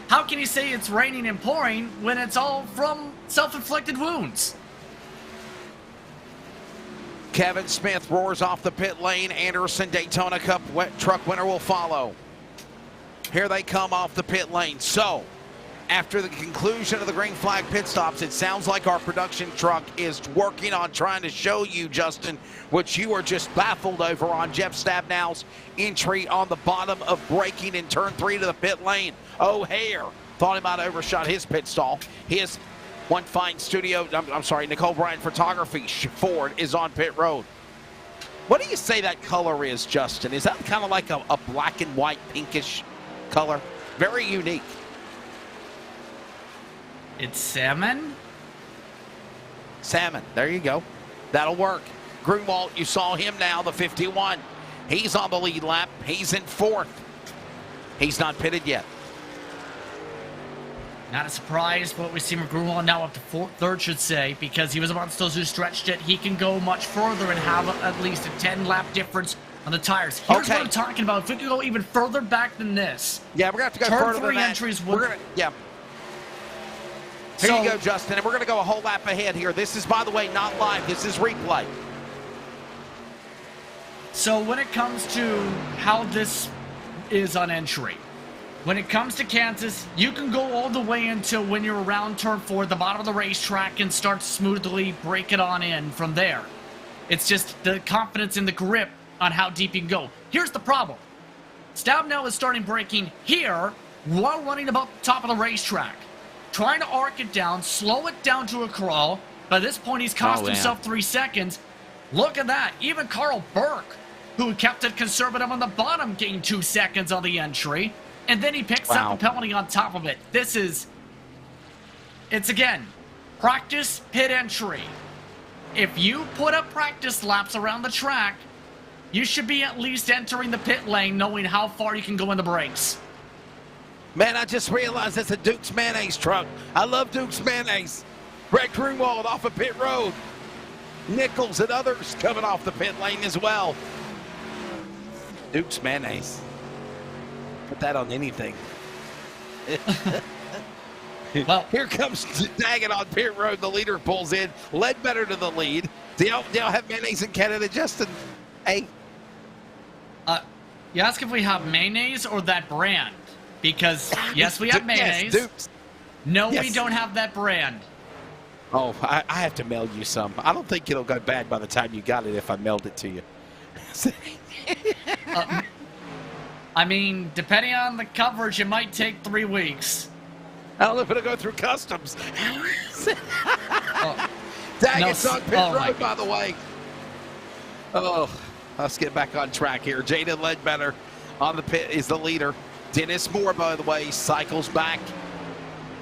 how can you say it's raining and pouring when it's all from self-inflicted wounds? Kevin Smith roars off the pit lane. Anderson Daytona Cup truck winner will follow. Here they come off the pit lane. So, after the conclusion of the green flag pit stops, it sounds like our production truck is working on trying to show you, Justin, what you were just baffled over on Jeff Stabnow's entry on the bottom of braking in turn 3 to the pit lane. O'Hare thought he might have overshot his pit stall. His One Fine Studio, I'm sorry, Nicole Bryan Photography Ford is on pit road. What do you say that color is, Justin? Is that kind of like a black and white pinkish color? Very unique. It's salmon? Salmon, there you go. That'll work. Grunwald, you saw him now, the 51. He's on the lead lap. He's in 4th. He's not pitted yet. Not a surprise, but we see Grunwald now up to 3rd, should say, because he was amongst those who stretched it. He can go much further and have at least a 10-lap difference on the tires. Here's what I'm talking about. If we could go even further back than this. Yeah, we're going to have to go further than that. Entries would... Yeah. Here you go, Justin, and we're going to go a whole lap ahead here. This is, by the way, not live. This is replay. So when it comes to how this is on entry, when it comes to Kansas, you can go all the way until when you're around turn 4, the bottom of the racetrack, and start to smoothly break it on in from there. It's just the confidence in the grip on how deep you can go. Here's the problem. Stabnow is starting braking here while running about the top of the racetrack. Trying to arc it down, slow it down to a crawl. By this point, he's cost himself 3 seconds. Look at that. Even Carl Burke, who kept it conservative on the bottom, gained 2 seconds on the entry. And then he picks up a penalty on top of it. It's again, practice pit entry. If you put up practice laps around the track, you should be at least entering the pit lane knowing how far you can go in the brakes. Man, I just realized that's a Duke's Mayonnaise truck. I love Duke's Mayonnaise. Brett Grunwald off of pit road. Nichols and others coming off the pit lane as well. Duke's Mayonnaise. Put that on anything. Well, here comes Daggett on pit road. The leader pulls in. Ledbetter to the lead. Do y'all have mayonnaise in Canada, Justin? Hey. You ask if we have mayonnaise or that brand? Because, yes, we have mayonnaise. Yes, Dukes. No, we don't have that brand. Oh, I have to mail you some. I don't think it'll go bad by the time you got it if I mailed it to you. I mean, depending on the coverage, it might take 3 weeks. I don't know if it'll go through customs. Daggett's on pit road, by the way. Oh, let's get back on track here. Jaden Ledbetter on the pit is the leader. Dennis Moore, by the way, cycles back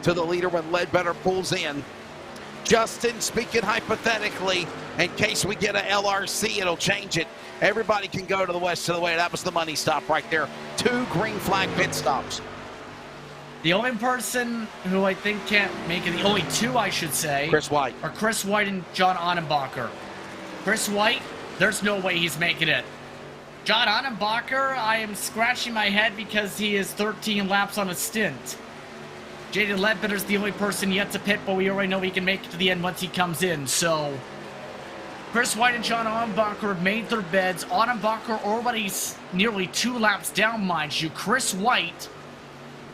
to the leader when Ledbetter pulls in. Justin, speaking hypothetically, in case we get a LRC, it'll change it. Everybody can go to the west of the way. That was the money stop right there. 2 green flag pit stops. The only person who I think can't make it, the only 2, I should say, Chris White, are Chris White and John Annenbacher. Chris White, there's no way he's making it. John Annenbacher, I am scratching my head because he is 13 laps on a stint. Jaden Ledbetter's the only person yet to pit, but we already know he can make it to the end once he comes in. So, Chris White and John Annenbacher have made their beds. Annenbacher already nearly 2 laps down, mind you. Chris White,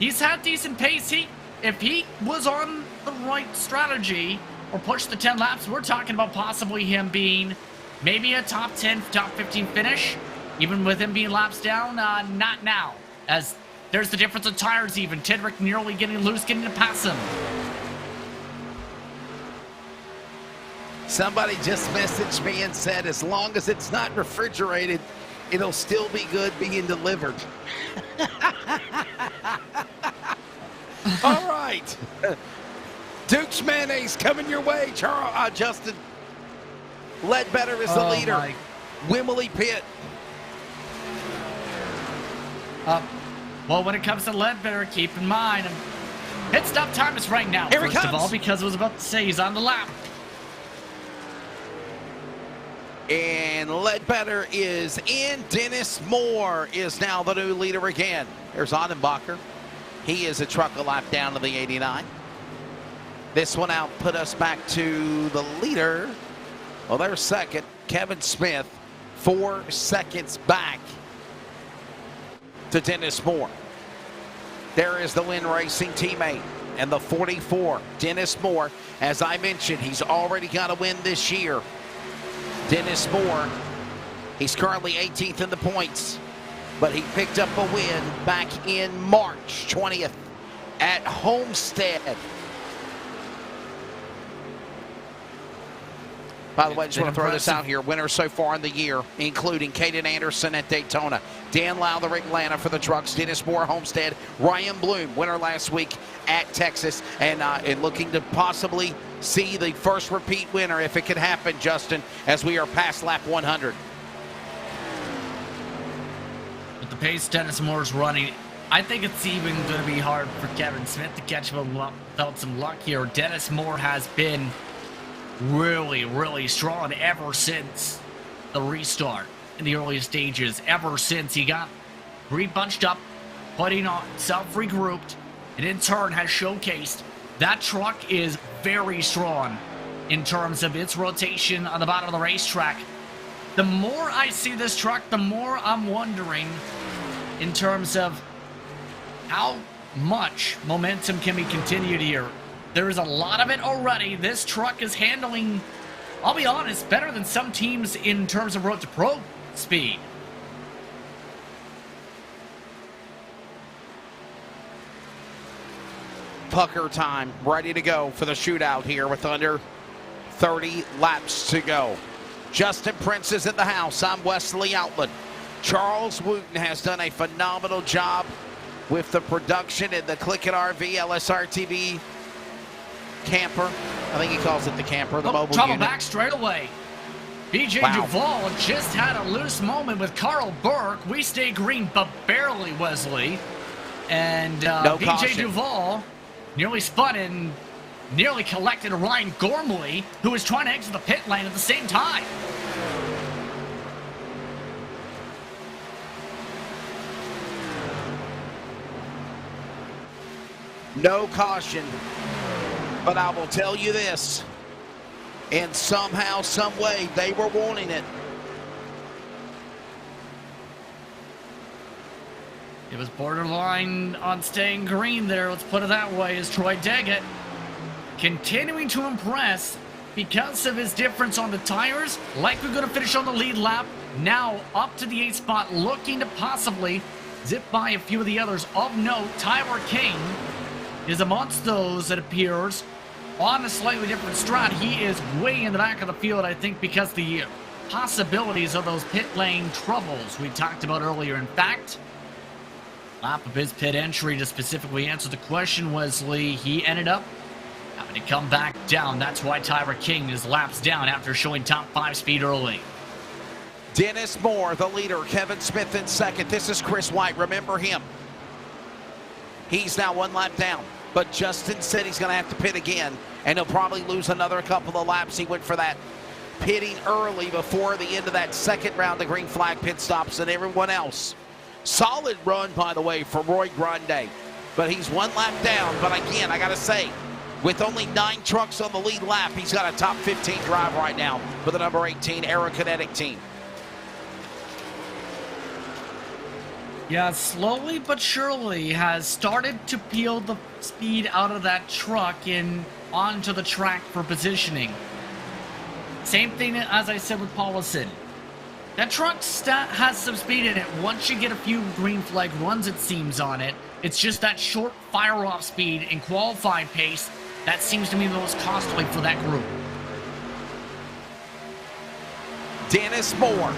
he's had decent pace. If he was on the right strategy or pushed the 10 laps, we're talking about possibly him being maybe a top 10, top 15 finish. Even with him being laps down, not now. As there's the difference in tires even. Tidrick nearly getting loose, getting to pass him. Somebody just messaged me and said, as long as it's not refrigerated, it'll still be good being delivered. All right. Duke's Mayonnaise coming your way, Justin. Ledbetter is the leader. Wimley pit. Well, when it comes to Ledbetter, keep in mind, pit stop time is right now, first of all, because I was about to say he's on the lap. And Ledbetter is in. Dennis Moore is now the new leader again. There's Annenbacher. He is a truck a lap down to the 89. This one out put us back to the leader. Well, there's second. Kevin Smith, 4 seconds back to Dennis Moore. There is the Win Racing teammate and the 44, Dennis Moore. As I mentioned, he's already got a win this year. Dennis Moore, he's currently 18th in the points, but he picked up a win back in March 20th at Homestead. By the way, I just want to throw this out here. Winners so far in the year, including Caden Anderson at Daytona, Dan Lowther, Atlanta for the trucks, Dennis Moore, Homestead, Ryan Bloom, winner last week at Texas, and looking to possibly see the first repeat winner if it could happen, Justin, as we are past lap 100. With the pace Dennis Moore's running, I think it's even going to be hard for Kevin Smith to catch him without some luck here. Dennis Moore has been really strong ever since the restart in the early stages, ever since he got re-bunched up, putting on self-regrouped, and in turn has showcased that truck is very strong in terms of its rotation on the bottom of the racetrack. The more I see this truck, the more I'm wondering in terms of how much momentum can be continued here. There is a lot of it already. This truck is handling, I'll be honest, better than some teams in terms of road to pro speed. Pucker time, ready to go for the shootout here with under 30 laps to go. Justin Prince is in the house. I'm Wesley Outland. Charles Wooten has done a phenomenal job with the production in the CLICKIT RV LSRTV camper. I think he calls it the camper, the mobile trouble unit. Back straight away. BJ Duvall just had a loose moment with Carl Burke. We stay green, but barely, Wesley. And no BJ caution. Duvall nearly spun and nearly collected Ryan Gormley, who was trying to exit the pit lane at the same time. No caution. But I will tell you this, and somehow, some way, they were wanting it. It was borderline on staying green there, let's put it that way, as Troy Daggett continuing to impress because of his difference on the tires. Likely going to finish on the lead lap. Now up to the 8th spot, looking to possibly zip by a few of the others. Of note, Tyler King is amongst those that appears on a slightly different strat. He is way in the back of the field, I think, because the possibilities of those pit lane troubles we talked about earlier. In fact, lap of his pit entry to specifically answer the question, Wesley, he ended up having to come back down. That's why Tyra King is laps down after showing top 5 speed early. Dennis Moore, the leader. Kevin Smith in second. This is Chris White. Remember him. He's now 1 lap down. But Justin said he's going to have to pit again, and he'll probably lose another couple of laps. He went for that pitting early before the end of that second round of green flag pit stops than everyone else. Solid run, by the way, for Roy Grande. But he's one lap down. But again, I got to say, with only 9 trucks on the lead lap, he's got a top 15 drive right now for the number 18 Aerokinetic team. Yeah, slowly but surely has started to peel the speed out of that truck and onto the track for positioning. Same thing as I said with Paulison. That truck has some speed in it. Once you get a few green flag runs, it seems, on it, it's just that short fire-off speed and qualifying pace that seems to be the most costly for that group. Dennis Moore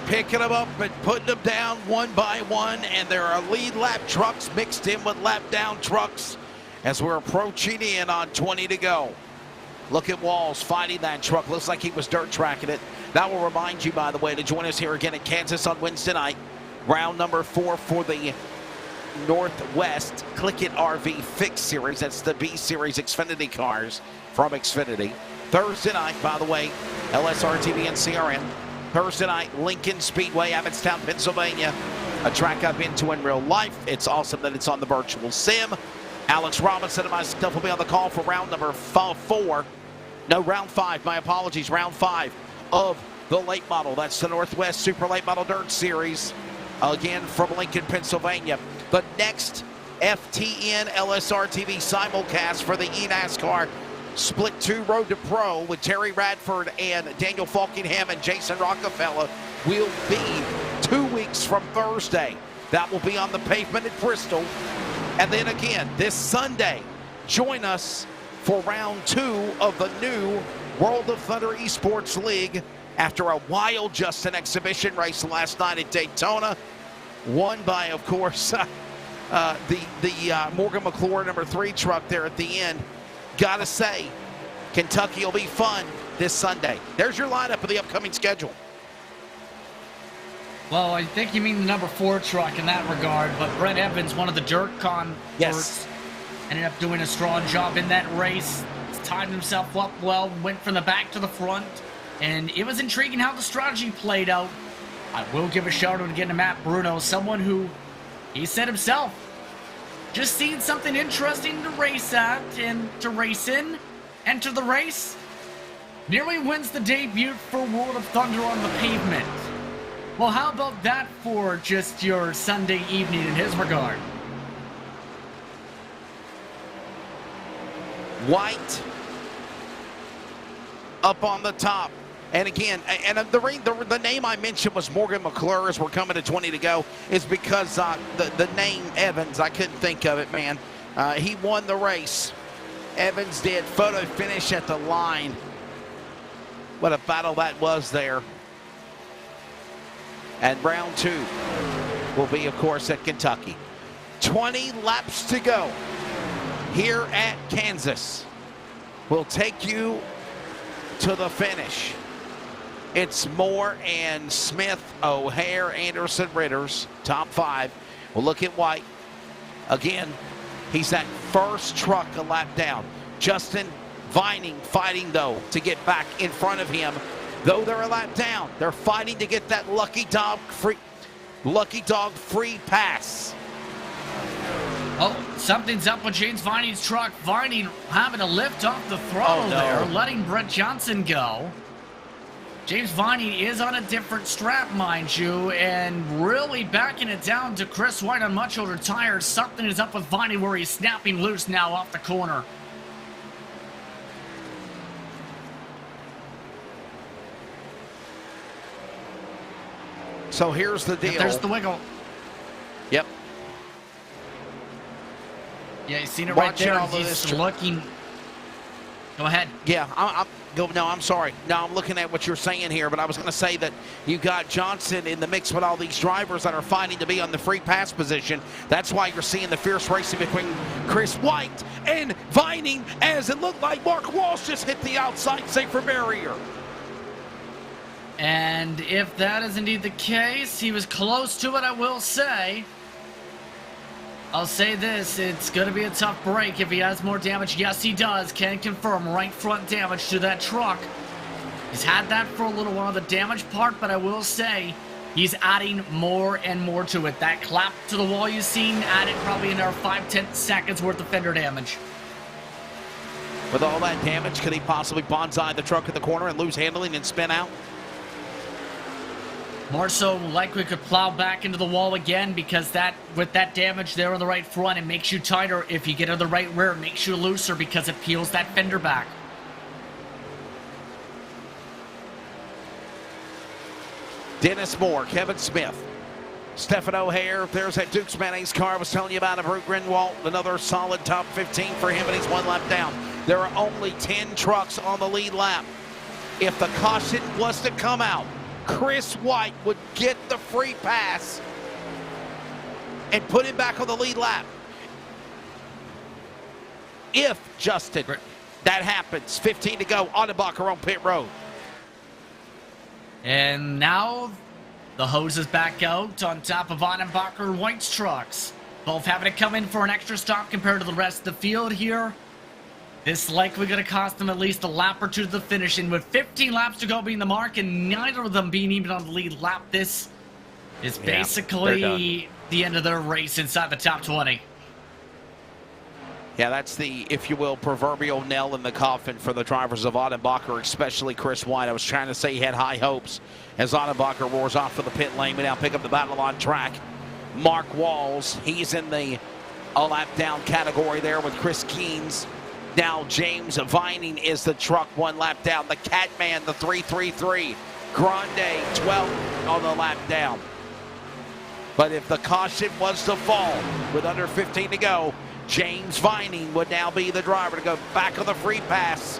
picking them up and putting them down one by one, and there are lead lap trucks mixed in with lap down trucks as we're approaching in on 20 to go. Look at Walls fighting that truck. Looks like he was dirt tracking it. That will remind you, by the way, to join us here again at Kansas on Wednesday night. Round number 4 for the Northwest CLICKIT RV Fix Series. That's the B Series Xfinity cars from Xfinity. Thursday night, by the way, LSRTV and CRN. Thursday night, Lincoln Speedway, Abbottstown, Pennsylvania. A track I've been to in real life. It's awesome that it's on the virtual sim. Alex Robinson and myself will be on the call for round number 4. No, round 5. My apologies. Round 5 of the late model. That's the Northwest Super Late Model Dirt Series. Again, from Lincoln, Pennsylvania. The next FTN LSRTV simulcast for the eNASCAR Split 2 Road to Pro with Terry Radford and Daniel Falkingham and Jason Rockefeller will be 2 weeks from Thursday. That will be on the pavement at Bristol. And then again, this Sunday, join us for round 2 of the new World of Thunder Esports League after a wild Justin exhibition race last night at Daytona. Won by, of course, the Morgan McClure number 3 truck there at the end. Gotta say, Kentucky will be fun this Sunday. There's your lineup of the upcoming schedule. Well, I think you mean the number 4 truck in that regard, but Brett Evans, one of the dirt converts, ended up doing a strong job in that race. He's timed himself up well, went from the back to the front, and it was intriguing how the strategy played out. I will give a shout out again to Matt Bruno, someone who, he said himself, just seen something interesting to race at and to race in. Enter the race. Nearly wins the debut for World of Thunder on the pavement. Well, how about that for just your Sunday evening in his regard? White up on the top. And again, and the name I mentioned was Morgan McClure as we're coming to 20 to go is because the name Evans, I couldn't think of it, man. He won the race. Evans did. Photo finish at the line. What a battle that was there. And round 2 will be, of course, at Kentucky. 20 laps to go here at Kansas. We'll take you to the finish. It's Moore and Smith, O'Hare, Anderson, Ritters, top 5. We'll look at White. Again, he's that first truck a lap down. Justin Vining fighting, though, to get back in front of him. Though they're a lap down, they're fighting to get that lucky dog free pass. Oh, something's up with James Vining's truck. Vining having to lift off the throttle there, letting Brett Johnson go. James Vining is on a different strap, mind you, and really backing it down to Chris White on much older tires. Something is up with Vining where he's snapping loose now off the corner. So here's the deal. There's the wiggle. Yep. Yeah, you seen it right there. He's looking. Go ahead. Yeah, I'm sorry. No, I'm looking at what you're saying here, but I was going to say that you got Johnson in the mix with all these drivers that are fighting to be on the free pass position. That's why you're seeing the fierce racing between Chris White and Vining, as it looked like Mark Walsh just hit the outside safer barrier. And if that is indeed the case, he was close to it, I will say. I'll say this, it's going to be a tough break if he has more damage. Yes, he does. Can confirm right front damage to that truck. He's had that for a little while, the damage part, but I will say he's adding more and more to it. That clap to the wall you've seen added probably another 5-10 seconds worth of fender damage. With all that damage, could he possibly bonsai the truck in the corner and lose handling and spin out? More so likely could plow back into the wall again, because with that damage there on the right front, it makes you tighter. If you get on the right rear, it makes you looser because it peels that fender back. Dennis Moore, Kevin Smith, Stephen O'Hare. There's that Duke's Mayonnaise car I was telling you about. Brute Grinwald, another solid top 15 for him, and he's one lap down. There are only 10 trucks on the lead lap. If the caution was to come out, Chris White would get the free pass and put him back on the lead lap. If, Justin, that happens, 15 to go, Ottenbacher on pit road. And now the hose is back out on top of Ottenbacher and White's trucks. Both having to come in for an extra stop compared to the rest of the field here. This likely going to cost them at least a lap or two to the finish. And with 15 laps to go being the mark and neither of them being even on the lead lap, this is basically the end of their race inside the top 20. Yeah, that's the, if you will, proverbial nail in the coffin for the drivers of Ottenbacher, especially Chris White. I was trying to say he had high hopes as Ottenbacher roars off to the pit lane. We now pick up the battle on track. Mark Walls, he's in the a lap down category there with Chris Keynes. Now James Vining is the truck 1 lap down. The Catman, the 333. Grande, 12 on the lap down. But if the caution was to fall with under 15 to go, James Vining would now be the driver to go back on the free pass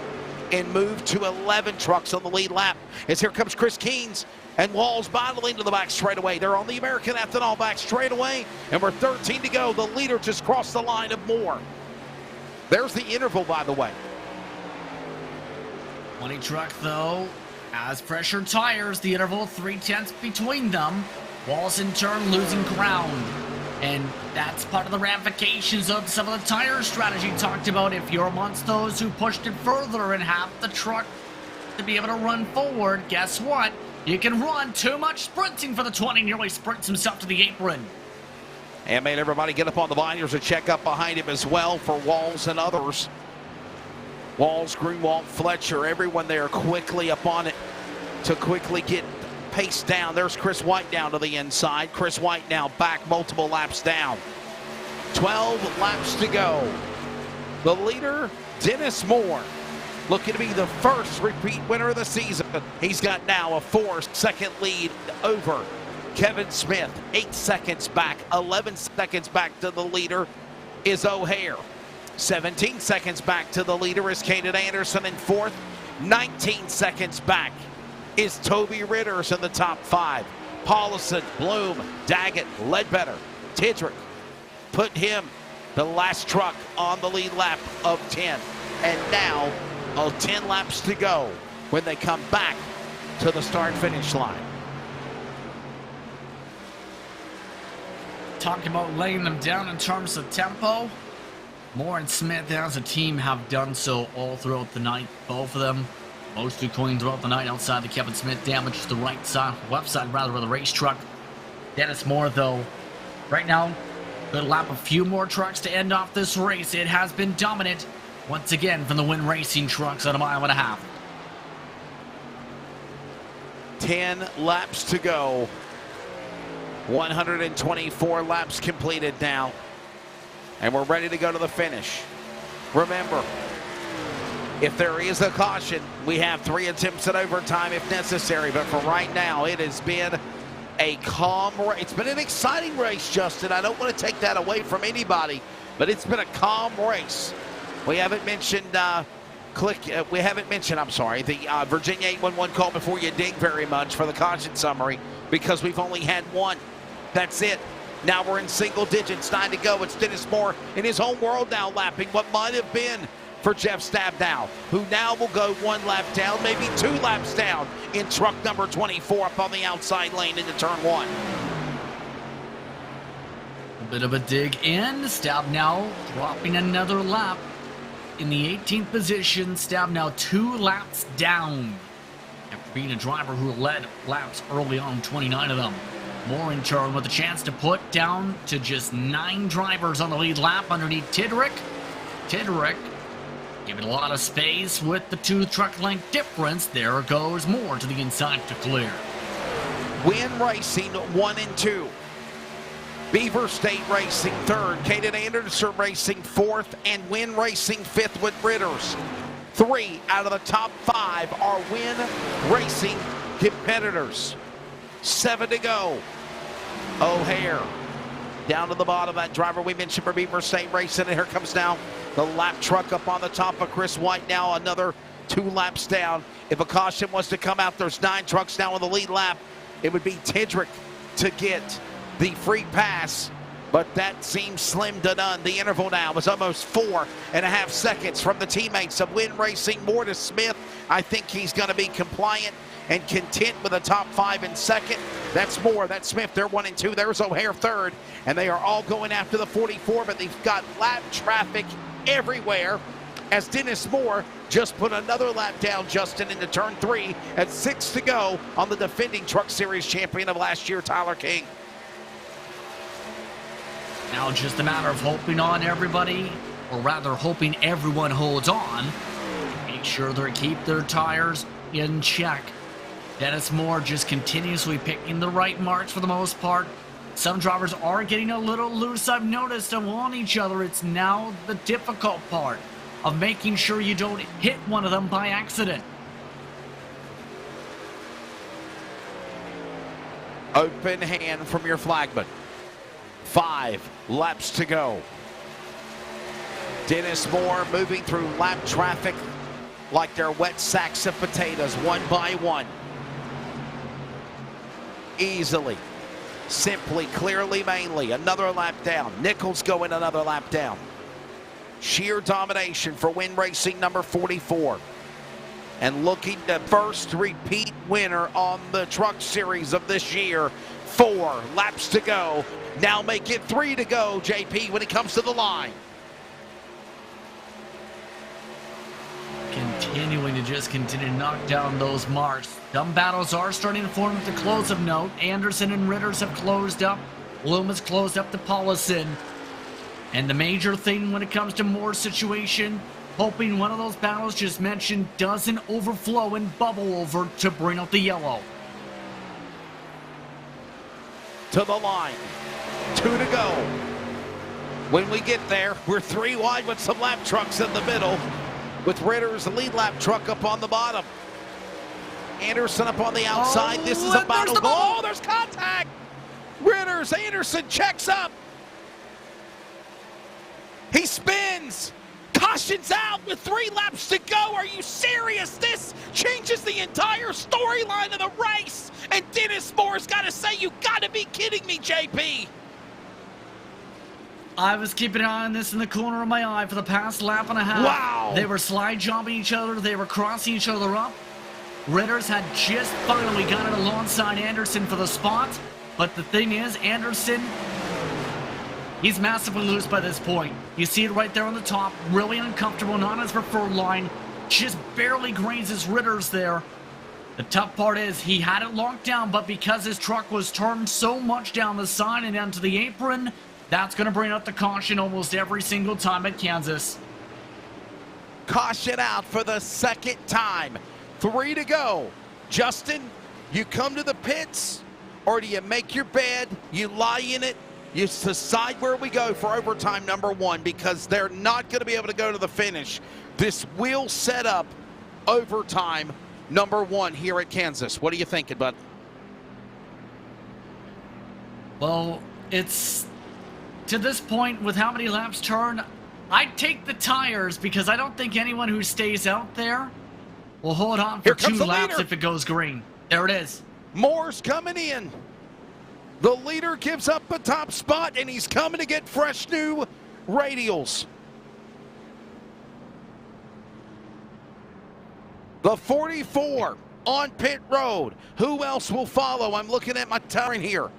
and move to 11 trucks on the lead lap. As here comes Chris Keynes and Walls battling to the back straightaway. They're on the American Ethanol back straightaway, and we're 13 to go. The leader just crossed the line of Moore. There's the interval, by the way. 20 truck, though, has pressured tires. The interval 3/10 between them. Walls, in turn, losing ground. And that's part of the ramifications of some of the tire strategy talked about. If you're amongst those who pushed it further and have the truck to be able to run forward, guess what? You can run too much sprinting for the 20. Nearly sprints himself to the apron. And made everybody get up on the binders and check up behind him as well for Walls and others. Walls, Greenwald, Fletcher, everyone there quickly up on it to quickly get pace down. There's Chris White down to the inside. Chris White now back multiple laps down. 12 laps to go. The leader, Dennis Moore, looking to be the first repeat winner of the season. He's got now a 4-second lead over Kevin Smith. 8 seconds back, 11 seconds back to the leader is O'Hare. 17 seconds back to the leader is Caden Anderson in 4th. 19 seconds back is Toby Ritters in the top 5. Paulison, Bloom, Daggett, Ledbetter, Tidrick put him, the last truck, on the lead lap of 10. And now, 10 laps to go when they come back to the start-finish line. Talking about laying them down in terms of tempo, Moore and Smith as a team have done so all throughout the night. Both of them mostly clean throughout the night outside the Kevin Smith damage to the right side, left side rather, of the race truck. Dennis Moore, though, right now, good lap, a few more trucks to end off this race. It has been dominant once again from the Win Racing trucks at 1.5 miles. 10 laps to go. 124 laps completed now. And we're ready to go to the finish. Remember, if there is a caution, we have 3 attempts at overtime if necessary. But for right now, it has been a calm race. It's been an exciting race, Justin. I don't want to take that away from anybody, but it's been a calm race. We haven't mentioned the Virginia 811 call before you dig very much for the caution summary, because we've only had 1. That's it. Now we're in single digits, 9 to go. It's Dennis Moore in his home world now lapping what might have been for Jeff Stabdow, who now will go 1 lap down, maybe 2 laps down in truck number 24 up on the outside lane into turn 1. A bit of a dig in. Stab now dropping another lap in the 18th position. Stab now 2 laps down. being a driver who led laps early on, 29 of them. Moore in turn with a chance to put down to just 9 drivers on the lead lap underneath Tidrick. Tidrick giving a lot of space with the 2 truck length difference. There goes Moore to the inside to clear. Win Racing 1 and 2. Beaver State Racing 3rd. Caden Anderson Racing 4th. And Win Racing 5th with Ritters. 3 out of the top 5 are Win Racing competitors. 7 to go. O'Hare down to the bottom. That driver we mentioned for Beaver State Racing. And here comes now the lap truck up on the top of Chris White. Now another 2 laps down. If a caution was to come out, there's 9 trucks now on the lead lap. It would be Tidrick to get the free pass, but that seems slim to none. The interval now is almost 4.5 seconds from the teammates of Win Racing. Moore to Smith. I think he's going to be compliant and content with the top 5 in second. That's Moore, that's Smith. They're 1 and 2. There's O'Hare 3rd, and they are all going after the 44, but they've got lap traffic everywhere as Dennis Moore just put another lap down, Justin, into turn 3 at 6 to go on the defending Truck Series champion of last year, Tyler King. Now just a matter of hoping on everybody, or rather hoping everyone holds on. Make sure they keep their tires in check. Dennis Moore just continuously picking the right marks for the most part. Some drivers are getting a little loose, I've noticed, on each other. It's now the difficult part of making sure you don't hit one of them by accident. Open hand from your flagman. 5 laps to go. Dennis Moore moving through lap traffic like they're wet sacks of potatoes, 1 by 1. Easily, simply, clearly, mainly. Another lap down. Nichols going another lap down. Sheer domination for Win Racing number 44. And looking to first repeat winner on the Truck Series of this year. 4 laps to go. Now make it 3 to go, JP, when it comes to the line. Continuing to continue to knock down those marks. Some battles are starting to form at the close of note. Anderson and Ritters have closed up. Bloom has closed up to Paulison. And the major thing when it comes to Moore's situation, hoping one of those battles just mentioned doesn't overflow and bubble over to bring out the yellow. To the line. 2 to go. When we get there, we're 3 wide with some lap trucks in the middle, with Ritter's lead lap truck up on the bottom. Anderson up on the outside. This is a battle. Oh, there's contact. Ritters, Anderson checks up. He spins. Caution's out with 3 laps to go. Are you serious? This changes the entire storyline of the race. And Dennis Moore's got to say, you got to be kidding me, JP. I was keeping an eye on this in the corner of my eye for the past lap and a half. Wow. They were slide jumping each other. They were crossing each other up. Ritters had just finally got it alongside Anderson for the spot. But the thing is, Anderson, he's massively loose by this point. You see it right there on the top. Really uncomfortable, not his preferred line. Just barely grazes Ritters there. The tough part is he had it locked down, but because his truck was turned so much down the side and onto the apron, that's going to bring out the caution almost every single time at Kansas. Caution out for the 2nd time. 3 to go. Justin, you come to the pits, or do you make your bed, you lie in it, you decide where we go for overtime number 1, because they're not going to be able to go to the finish. This will set up overtime number 1 here at Kansas. What are you thinking, bud? Well, it's to this point with how many laps turned, I'd take the tires because I don't think anyone who stays out there will hold on for 2 laps if it goes green. There it is. Moore's coming in. The leader gives up a top spot, and he's coming to get fresh new radials. The 44 on pit road. Who else will follow? I'm looking at my time here.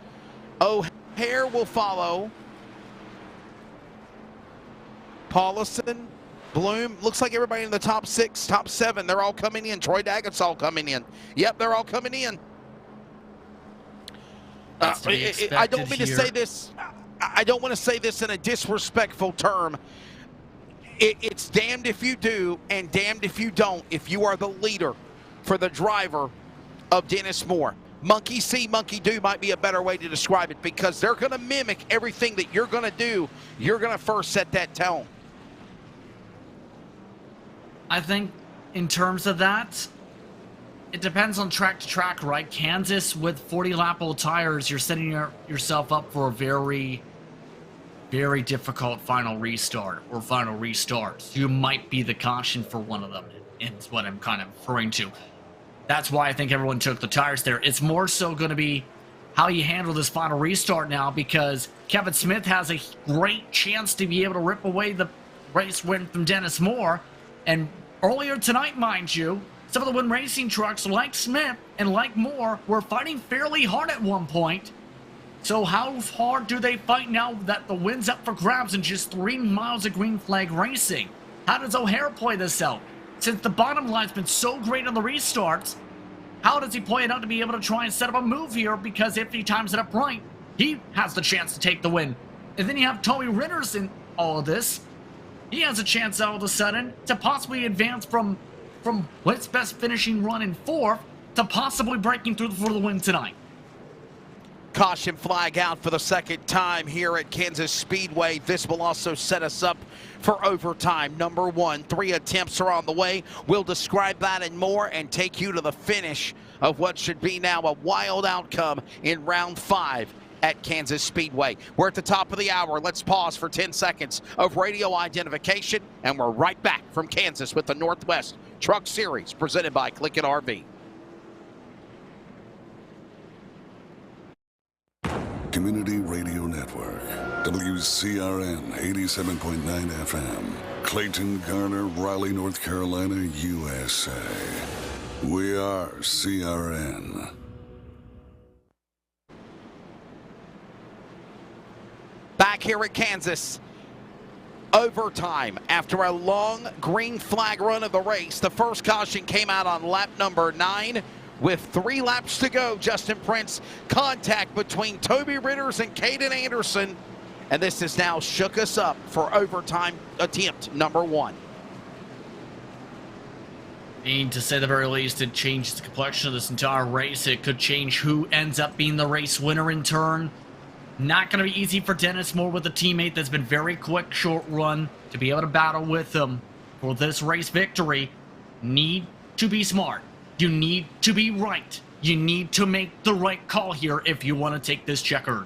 O'Hare will follow. Paulison, Bloom, looks like everybody in the top 6, top 7, they're all coming in. Troy Daggett's all coming in. Yep, they're all coming in. I don't mean to say this. I don't want to say this in a disrespectful term. It's damned if you do and damned if you don't. If you are the leader for the driver of Dennis Moore, monkey see, monkey do might be a better way to describe it, because they're going to mimic everything that you're going to do. You're going to first set that tone. I think in terms of that, it depends on track to track, right? Kansas with 40-lap-old tires, you're setting yourself up for a very, very difficult final restart or final restarts. You might be the caution for one of them, is what I'm kind of referring to. That's why I think everyone took the tires there. It's more so going to be how you handle this final restart now, because Kevin Smith has a great chance to be able to rip away the race win from Dennis Moore. And earlier tonight, mind you, some of the Win Racing trucks like Smith and like Moore were fighting fairly hard at one point. So how hard do they fight now that the win's up for grabs in just 3 miles of green flag racing? How does O'Hare play this out? Since the bottom line's been so great on the restarts, how does he play it out to be able to try and set up a move here? Because if he times it up right, he has the chance to take the win. And then you have Toby Ritters in all of this. He has a chance all of a sudden to possibly advance from Whit's best finishing run in 4th to possibly breaking through for the win tonight. Caution flag out for the second time here at Kansas Speedway. This will also set us up for overtime. Number 1, 3 attempts are on the way. We'll describe that and more and take you to the finish of what should be now a wild outcome in round 5 at Kansas Speedway. We're at the top of the hour. Let's pause for 10 seconds of radio identification, and we're right back from Kansas with the Northwest Truck Series presented by CLICKIT RV. Community Radio Network, WCRN 87.9 FM, Clayton, Garner, Raleigh, North Carolina, USA. We are CRN. Back here at Kansas, overtime after a long green flag run of the race. The first caution came out on lap number 9 with 3 laps to go. Justin Prince, contact between Toby Ritters and Caden Anderson, and this has now shook us up for overtime attempt number 1. And to say the very least, it changes the complexion of this entire race. It could change who ends up being the race winner in turn. Not going to be easy for Dennis Moore with a teammate that's been very quick, short run, to be able to battle with him for this race victory. Need to be smart. You need to be right. You need to make the right call here if you want to take this checkered.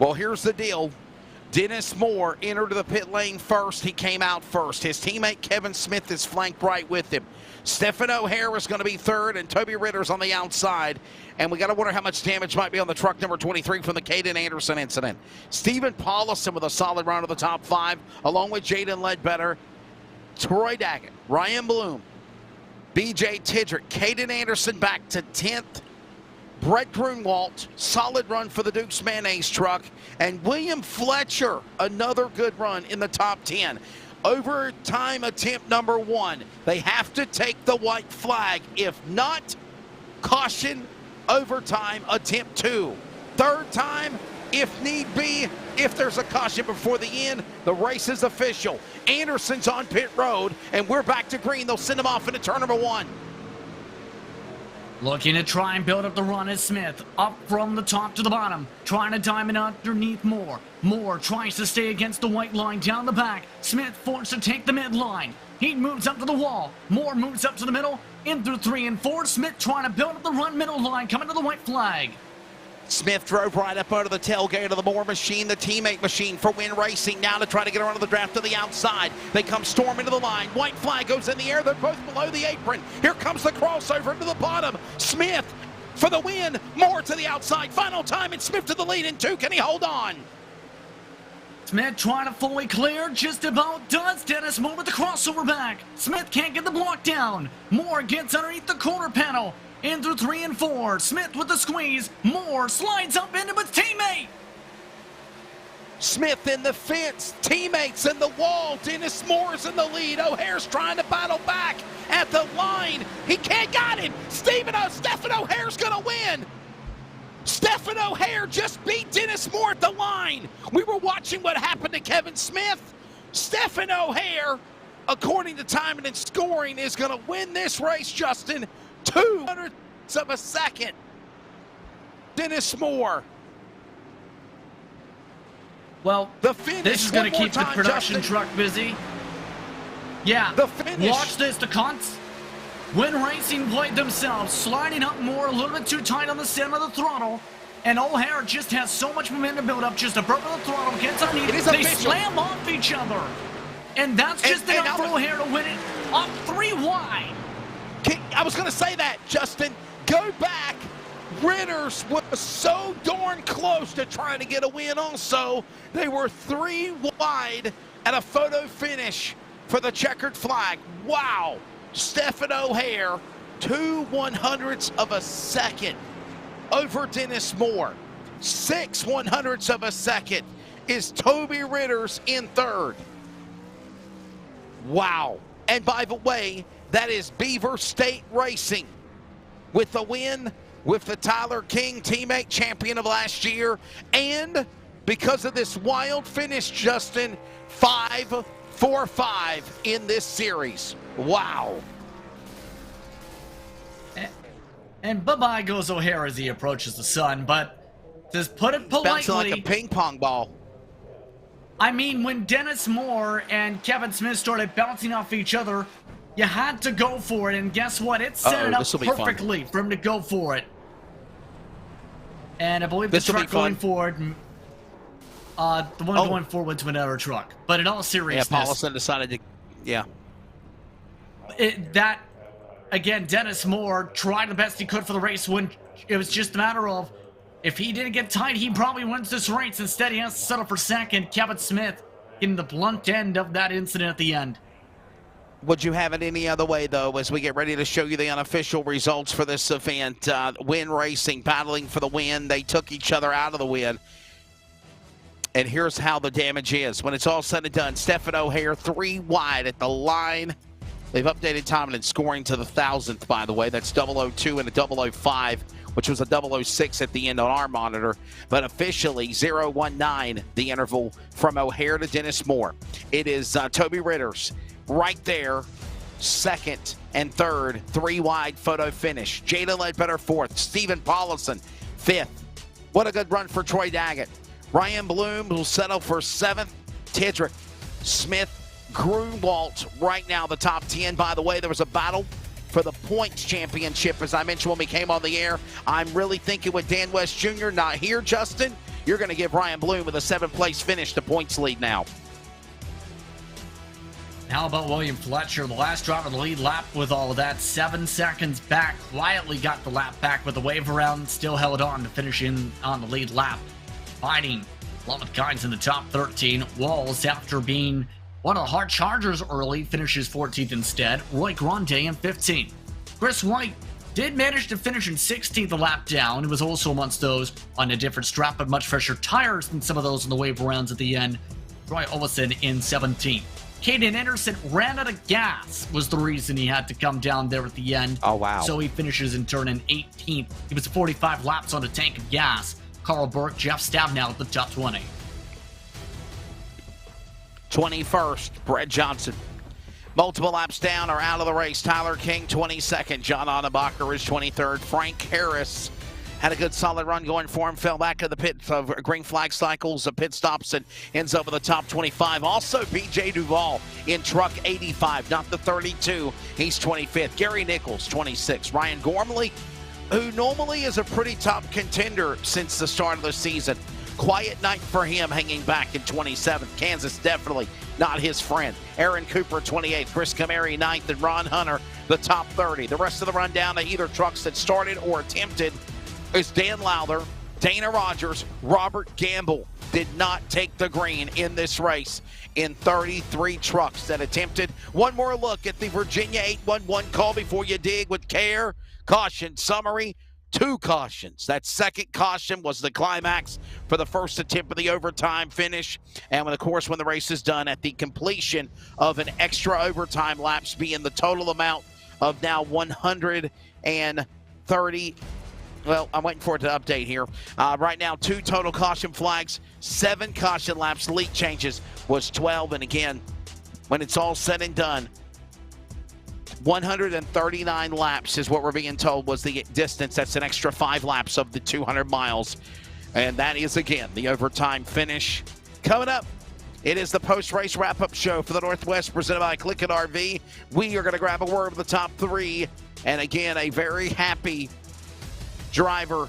Well, here's the deal. Dennis Moore entered the pit lane first. He came out first. His teammate Kevin Smith is flanked right with him. Stephen O'Hare is going to be third, and Toby Ritter's on the outside. And we got to wonder how much damage might be on the truck number 23 from the Caden Anderson incident. Stephen Paulison with a solid run of the top 5, along with Jaden Ledbetter, Troy Daggett, Ryan Bloom, BJ Tidrick, Caden Anderson back to 10th. Brett Grunwald, solid run for the Duke's Mayonnaise truck. And William Fletcher, another good run in the top 10. Overtime attempt number 1. They have to take the white flag. If not, caution, overtime attempt 2. Third time, if need be, if there's a caution before the end, the race is official. Anderson's on pit road, and we're back to green. They'll send him off into turn number 1. Looking to try and build up the run is Smith, up from the top to the bottom, trying to diamond underneath Moore. Moore tries to stay against the white line down the back. Smith forced to take the midline. He moves up to the wall. Moore moves up to the middle, in through 3 and 4. Smith trying to build up the run middle line, coming to the white flag. Smith drove right up under the tailgate of the Moore machine, the teammate machine for Win Racing, now to try to get around to the draft to the outside. They come storming to the line. White flag goes in the air. They're both below the apron. Here comes the crossover to the bottom. Smith for the win. Moore to the outside. Final time, and Smith to the lead in 2. Can he hold on? Smith trying to fully clear, just about does. Dennis Moore with the crossover back. Smith can't get the block down. Moore gets underneath the corner panel. In through 3 and 4. Smith with the squeeze. Moore slides up into his teammate. Smith in the fence, teammates in the wall, Dennis Moore's in the lead, O'Hare's trying to battle back at the line. He can't got him. Stephen O'Hare's gonna win. Stephen O'Hare just beat Dennis Moore at the line. We were watching what happened to Kevin Smith. Stephen O'Hare, according to timing and scoring, is gonna win this race, Justin. 200 of a second. Dennis Moore. Well, the finish, this is going to keep the production Justin. truck busy. Yeah, the finish. Watch this. The Win Racing played themselves, sliding up more, a little bit too tight on the center of the throttle. And O'Hare just has so much momentum build up, just a burp of the throttle, gets on knee. They slam off each other. And that's just enough for O'Hare to win it up 3 wide. I was going to say that, Justin. Go back. Ritters was so darn close to trying to get a win also. They were 3 wide at a photo finish for the checkered flag. Wow. Stephen O'Hare, 2/100ths of a second over Dennis Moore. 6/100ths of a second is Toby Ritters in 3rd. Wow. And by the way, that is Beaver State Racing with the win, with the Tyler King teammate champion of last year, and because of this wild finish, Justin, 5-4-5 in this series. Wow. And bye-bye goes O'Hare as he approaches the sun, but to put it politely, bouncing like a ping pong ball. I mean, when Dennis Moore and Kevin Smith started bouncing off each other, you had to go for it, and guess what? It set it up perfectly for him to go for it. And I believe the truck going forward, the one going forward to another truck. But in all seriousness, yeah, Paulson decided to, yeah. Again, Dennis Moore tried the best he could for the race when it was just a matter of if he didn't get tight, he probably wins this race. Instead, he has to settle for second. Kevin Smith getting the blunt end of that incident at the end. Would you have it any other way, though, as we get ready to show you the unofficial results for this event? Win Racing battling for the win. They took each other out of the win. And here's how the damage is. When it's all said and done, Stephen O'Hare 3 wide at the line. They've updated timing and scoring to the 1,000th, by the way. That's 002 and a 005, which was a 006 at the end on our monitor. But officially, 019, the interval from O'Hare to Dennis Moore. It is Toby Ritters right there, 2nd and 3rd, 3 wide photo finish. Jada Ledbetter 4th, Stephen Paulson 5th. What a good run for Troy Daggett. Ryan Bloom will settle for 7th. Tidrick, Smith, Grunwald right now the top 10. By the way, there was a battle for the points championship, as I mentioned when we came on the air. I'm really thinking with Dan West Jr. not here, Justin, you're going to give Ryan Bloom with a 7th place finish the points lead now. How about William Fletcher, the last driver of the lead lap with all of that, 7 seconds back, quietly got the lap back with the wave around, still held on to finish in on the lead lap. Fighting Love Kynes in the top 13. Walls, after being one of the hard chargers early, finishes 14th instead. Roy Grande in 15th. Chris White did manage to finish in 16th a lap down. It was also amongst those on a different strap, but much fresher tires than some of those in the wave rounds at the end. Troy Olesen in 17th. Caden Anderson ran out of gas was the reason he had to come down there at the end. Oh, wow. So he finishes in turn in 18th. He was 45 laps on a tank of gas. Carl Burke, Jeff Stabnow at the top 20. 21st, Brett Johnson. Multiple laps down or out of the race. Tyler King, 22nd. John Onnebacher is 23rd. Frank Harris had a good solid run going for him. Fell back at the pit of green flag cycles, pit stops, and ends over the top 25. Also, BJ Duval in truck 85, not the 32. He's 25th. Gary Nichols, 26th. Ryan Gormley, who normally is a pretty top contender since the start of the season. Quiet night for him, hanging back in 27th. Kansas definitely not his friend. Aaron Cooper, 28th. Chris Camary, 9th. And Ron Hunter, the top 30. The rest of the rundown to either trucks that started or attempted is Dan Lowther, Dana Rogers, Robert Gamble. Did not take the green in this race in 33 trucks that attempted. One more look at the Virginia 811 call before you dig with care. Caution summary. 2 cautions. That second caution was the climax for the first attempt of the overtime finish. And of course, when the race is done, at the completion of an extra overtime laps, being the total amount of now 130. Well, I'm waiting for it to update here. Right now, 2 total caution flags, 7 caution laps. Lead changes was 12. And again, when it's all said and done, 139 laps is what we're being told was the distance. That's an extra 5 laps of the 200 miles. And that is, again, the overtime finish. Coming up, it is the post-race wrap-up show for the Northwest presented by CLICKIT RV. We are going to grab a word of the top 3. And again, a very happy driver,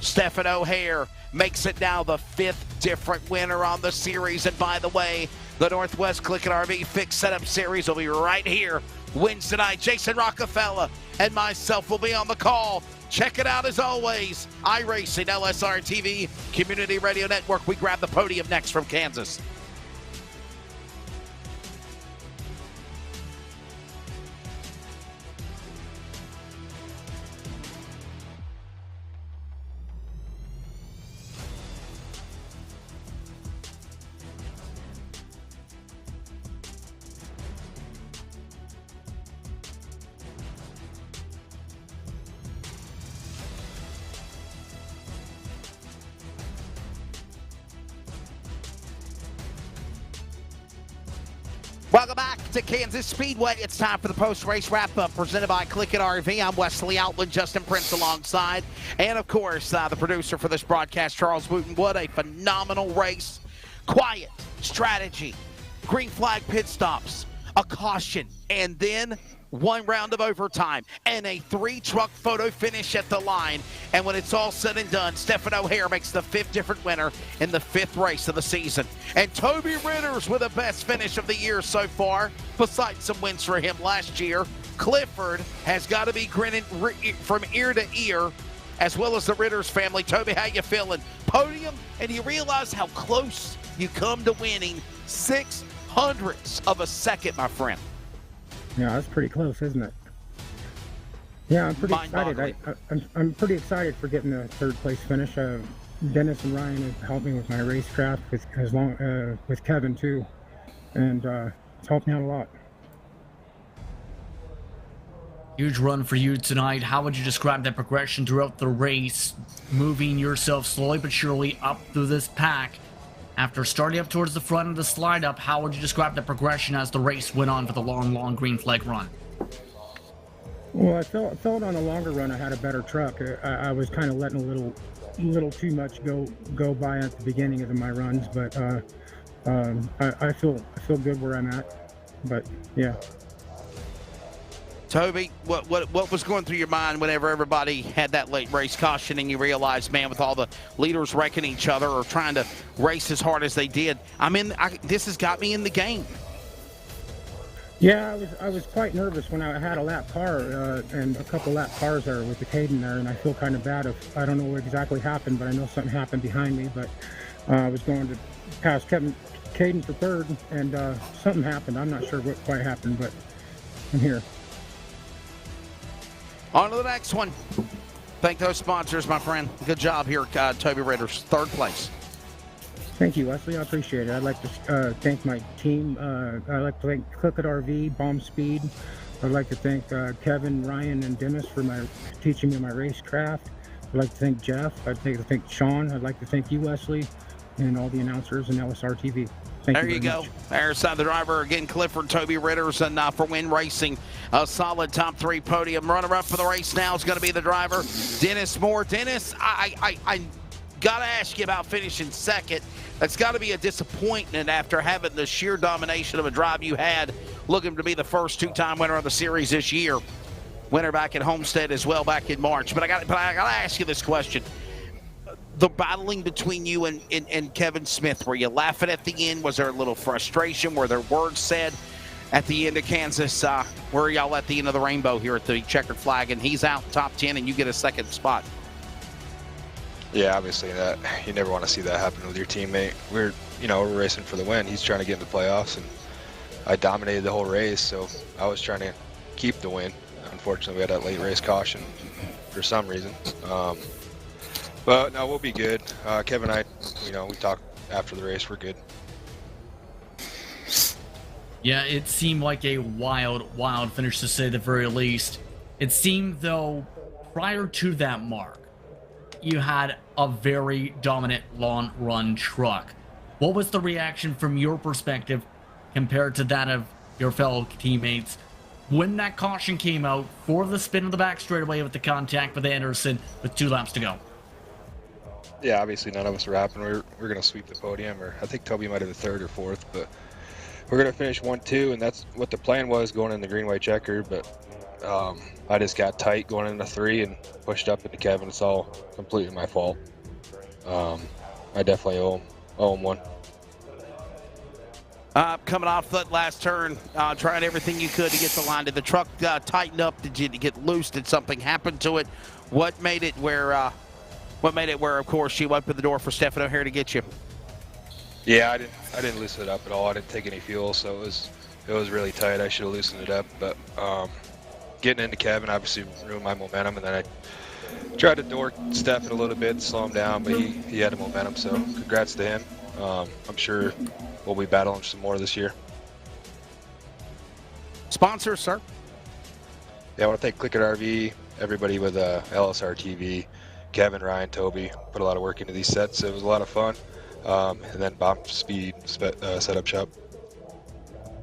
Stephen O'Hare, makes it now the 5th different winner on the series. And by the way, the Northwest CLICKIT RV Fixed Setup Series will be right here Wednesday night. Jason Rockefeller and myself will be on the call. Check it out as always. iRacing, LSRTV, Community Radio Network. We grab the podium next from Kansas. Welcome back to Kansas Speedway. It's time for the post-race wrap-up presented by CLICKIT RV. I'm Wesley Outland, Justin Prince alongside, and of course, the producer for this broadcast, Charles Wooten. What a phenomenal race. Quiet, strategy, green flag pit stops, a caution, and then 1 round of overtime and a 3-truck photo finish at the line. And when it's all said and done, Stephen O'Hare makes the 5th different winner in the 5th race of the season. And Toby Ritters with the best finish of the year so far, besides some wins for him last year. Clifford has got to be grinning from ear to ear, as well as the Ritters family. Toby, how you feeling? Podium, and you realize how close you come to winning 0.06 of a second, my friend. Yeah, that's pretty close, isn't it? Yeah, I'm pretty excited. I'm pretty excited for getting the 3rd place finish. Dennis and Ryan have helped me with my racecraft, with Kevin too, and it's helped me out a lot. Huge run for you tonight. How would you describe that progression throughout the race, moving yourself slowly but surely up through this pack? After starting up towards the front of the slide up, how would you describe the progression as the race went on for the long green flag run? Well, I felt on the longer run I had a better truck. I was kind of letting a little too much go by at the beginning of my runs, but I feel good where I'm at. But yeah. Toby, what was going through your mind whenever everybody had that late race caution and you realized, man, with all the leaders wrecking each other or trying to race as hard as they did, this has got me in the game. Yeah, I was quite nervous when I had a lap car and a couple lap cars there with the Caden there, and I feel kind of bad if I don't know what exactly happened, but I know something happened behind me. But I was going to pass Caden for 3rd, and something happened. I'm not sure what quite happened, but I'm here. On to the next one. Thank those sponsors, my friend. Good job here, Toby Ritters, 3rd place. Thank you, Wesley. I appreciate it. I'd like to thank my team. I'd like to thank CLICKIT RV, Bomb Speed. I'd like to thank Kevin, Ryan, and Dennis for teaching me my racecraft. I'd like to thank Jeff. I'd like to thank Sean. I'd like to thank you, Wesley, and all the announcers and LSRTV. There you go. There's the driver again, Clifford, Toby Ritters, and for Win Racing, a solid top 3 podium. Runner-up for the race now is going to be the driver, Dennis Moore. Dennis, I got to ask you about finishing 2nd. That's got to be a disappointment after having the sheer domination of a drive you had, looking to be the first 2-time winner of the series this year. Winner back at Homestead as well back in March. But I got to ask you this question. The battling between you and Kevin Smith, were you laughing at the end? Was there a little frustration? Were there words said at the end of Kansas? Where are y'all at the end of the rainbow here at the checkered flag? And he's out top 10 and you get a 2nd spot. Yeah, obviously that you never want to see that happen with your teammate. We're racing for the win. He's trying to get in the playoffs, and I dominated the whole race, so I was trying to keep the win. unfortunately we had that late race caution for some reason. But no, we'll be good. Kevin and I, we talked after the race. We're good. Yeah, it seemed like a wild finish, to say the very least. It seemed, though, prior to that mark, you had a very dominant long run truck. What was the reaction from your perspective compared to that of your fellow teammates when that caution came out for the spin of the back straightaway with the contact with Anderson with 2 laps to go? Yeah, obviously none of us were happy. We're going to sweep the podium, or I think Toby might have the 3rd or 4th, but we're going to finish 1-2, and that's what the plan was going in the green-white checker, but I just got tight going into 3 and pushed up into Kevin. It's all completely my fault. I definitely owe him one. Coming off that last turn, trying everything you could to get the line. Did the truck tighten up? Did you get loose? Did something happen to it? What made it where, of course, you opened the door for Stefano here to get you? Yeah, I didn't loosen it up at all. I didn't take any fuel, so it was really tight. I should have loosened it up, but getting into Kevin obviously ruined my momentum, and then I tried to door step it a little bit, slow him down, but he had the momentum, so congrats to him. I'm sure we'll be battling some more this year. Sponsors, sir? Yeah, I want to thank CLICKIT RV, everybody with LSRTV, Kevin, Ryan, Toby, put a lot of work into these sets. It was a lot of fun. And then Bomb Speed Setup Shop.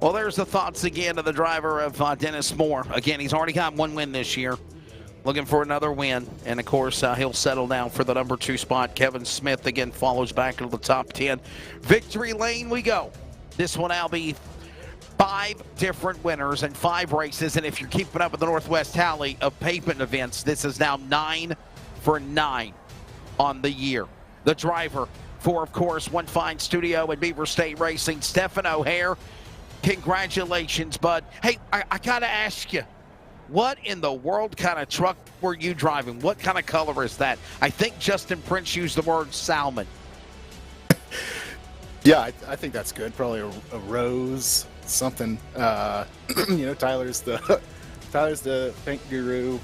Well, there's the thoughts again of the driver of Dennis Moore. Again, he's already got 1 win this year. Looking for another win. And, of course, he'll settle down for the number 2 spot. Kevin Smith, again, follows back into the top 10. Victory lane we go. This one will be 5 different winners and 5 races. And if you're keeping up with the Northwest tally of pavement events, this is now 9 for 9 on the year. The driver for, of course, One Fine Studio and Beaver State Racing, Stefano Hare. Congratulations, bud. Hey, I got to ask you, what in the world kind of truck were you driving? What kind of color is that? I think Justin Prince used the word salmon. Yeah, I think that's good. Probably a rose, something. Tyler's the paint guru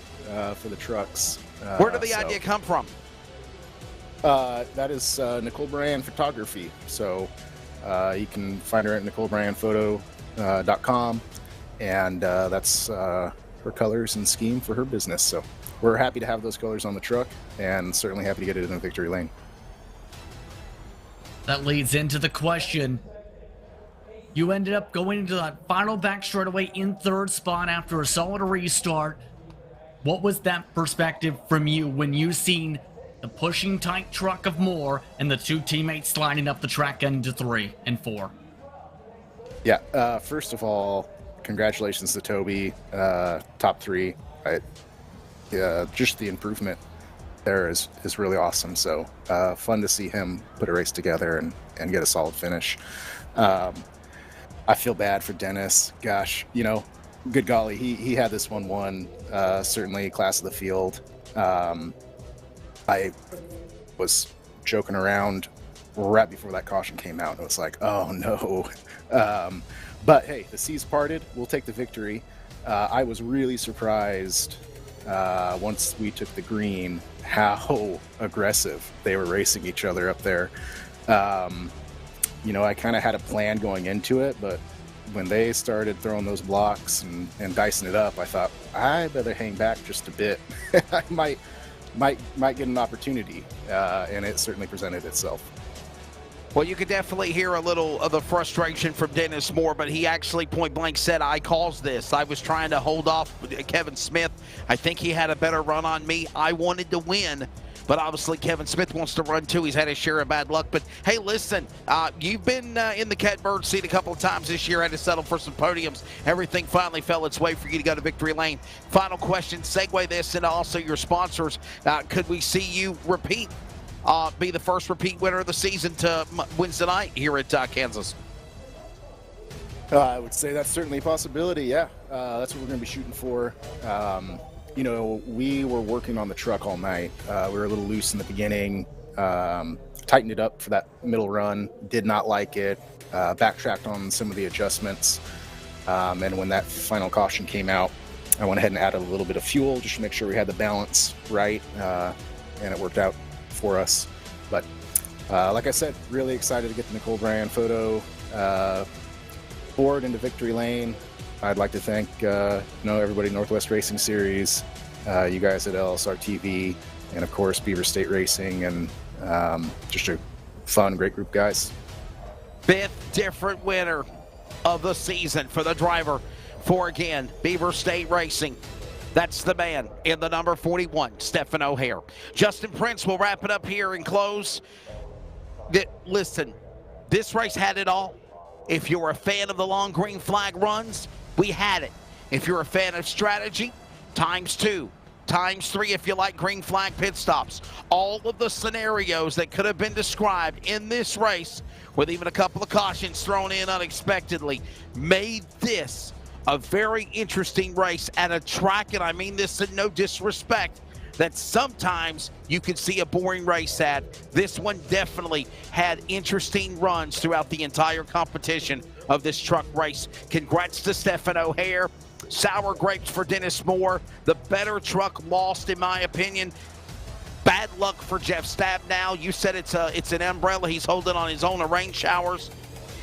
for the trucks. Where did the idea come from? That is Nicole Bryan Photography. So you can find her at NicoleBryanPhoto.com, and that's her colors and scheme for her business. So we're happy to have those colors on the truck, and certainly happy to get it in the victory lane. That leads into the question. You ended up going into that final back straightaway in 3rd spot after a solid restart. What was that perspective from you when you seen the pushing tight truck of Moore and the 2 teammates sliding up the track into 3 and 4? Yeah, first of all, congratulations to Toby, top 3. Just the improvement there is really awesome. So fun to see him put a race together and get a solid finish. I feel bad for Dennis. Gosh, good golly, he had this one won, certainly class of the field. I was joking around right before that caution came out, and it was like, oh no. But hey, the seas parted. We'll take the victory. I was really surprised once we took the green how aggressive they were racing each other up there. I kind of had a plan going into it, but when they started throwing those blocks and dicing it up, I thought I better hang back just a bit. I might get an opportunity, and it certainly presented itself. Well, you could definitely hear a little of the frustration from Dennis Moore, but he actually point blank said, I caused this. I was trying to hold off Kevin Smith. I think he had a better run on me. I wanted to win, but obviously Kevin Smith wants to run too. He's had his share of bad luck. But hey, listen, you've been in the catbird seat a couple of times this year, had to settle for some podiums. Everything finally fell its way for you to go to victory lane. Final question, segue this into also your sponsors. Could we see you repeat? Be the first repeat winner of the season to Wednesday night here at Kansas? I would say that's certainly a possibility, yeah. That's what we're going to be shooting for. We were working on the truck all night. We were a little loose in the beginning, tightened it up for that middle run, did not like it, backtracked on some of the adjustments. And when that final caution came out, I went ahead and added a little bit of fuel just to make sure we had the balance right, and it worked out for us. But like I said, really excited to get the Nicole Bryan photo forward into victory lane. I'd like to thank everybody at Northwest Racing Series, you guys at LSRTV, and of course Beaver State Racing, and just a fun, great group, guys. Fifth different winner of the season for the driver for, again, Beaver State Racing. That's the man in the number 41, Stephen O'Hare. Justin Prince will wrap it up here and close. Listen, this race had it all. If you're a fan of the long green flag runs, we had it. If you're a fan of strategy, ×2, ×3 if you like green flag pit stops. All of the scenarios that could have been described in this race, with even a couple of cautions thrown in unexpectedly, made this a very interesting race at a track, and I mean this in no disrespect, that sometimes you could see a boring race at. This one definitely had interesting runs throughout the entire competition of this truck race. Congrats to Stephen O'Hare. Sour grapes for Dennis Moore. The better truck lost, in my opinion. Bad luck for Jeff Stabnow. You said it's an umbrella he's holding on his own, rain showers.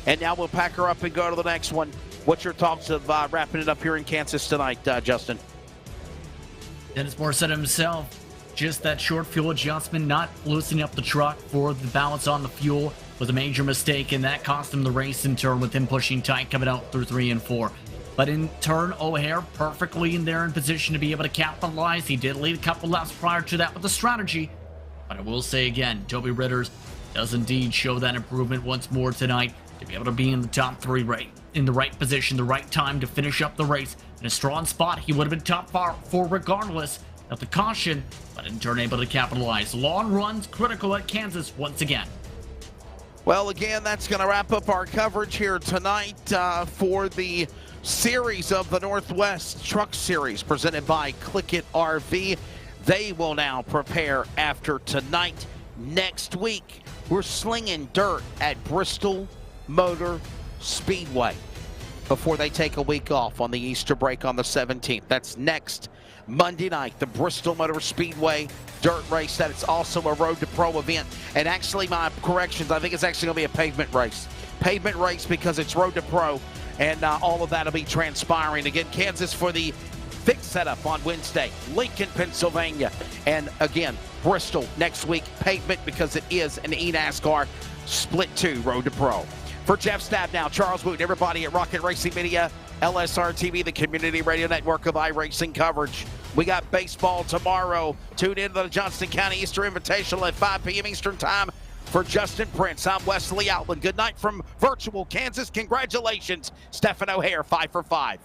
And now we'll pack her up and go to the next one. What's your thoughts of wrapping it up here in Kansas tonight, Justin? Dennis Moore said himself, just that short fuel adjustment, not loosening up the truck for the balance on the fuel, was a major mistake, and that cost him the race in turn, with him pushing tight coming out through 3 and 4. But in turn, O'Hare perfectly in there in position to be able to capitalize. He did lead a couple laps prior to that with the strategy. But I will say again, Toby Ritters does indeed show that improvement once more tonight, to be able to be in the top 3 right, in the right position, the right time to finish up the race. In a strong spot, he would have been top 4 regardless of the caution, but in turn able to capitalize. Long runs critical at Kansas once again. Well, again, that's going to wrap up our coverage here tonight for the series of the Northwest Truck Series presented by CLICKIT RV. They will now prepare after tonight. Next week, we're slinging dirt at Bristol Motor Speedway before they take a week off on the Easter break on the 17th. That's next Monday night, the Bristol Motor Speedway dirt race. That is also a Road to Pro event. And actually, my corrections, I think it's actually going to be a pavement race. Pavement race because it's Road to Pro, and all of that will be transpiring. Again, Kansas for the fixed setup on Wednesday, Lincoln, Pennsylvania, and again, Bristol next week, pavement because it is an eNASCAR Split 2 Road to Pro. For Jeff Stabnow, Charles Wooten, everybody at Rocket Racing Media, LSRTV, the community radio network of iRacing coverage. We got baseball tomorrow. Tune in to the Johnston County Easter Invitational at 5 p.m. Eastern Time. For Justin Prince, I'm Wesley Outland. Good night from virtual Kansas. Congratulations, Stephen O'Hare, 5 for 5.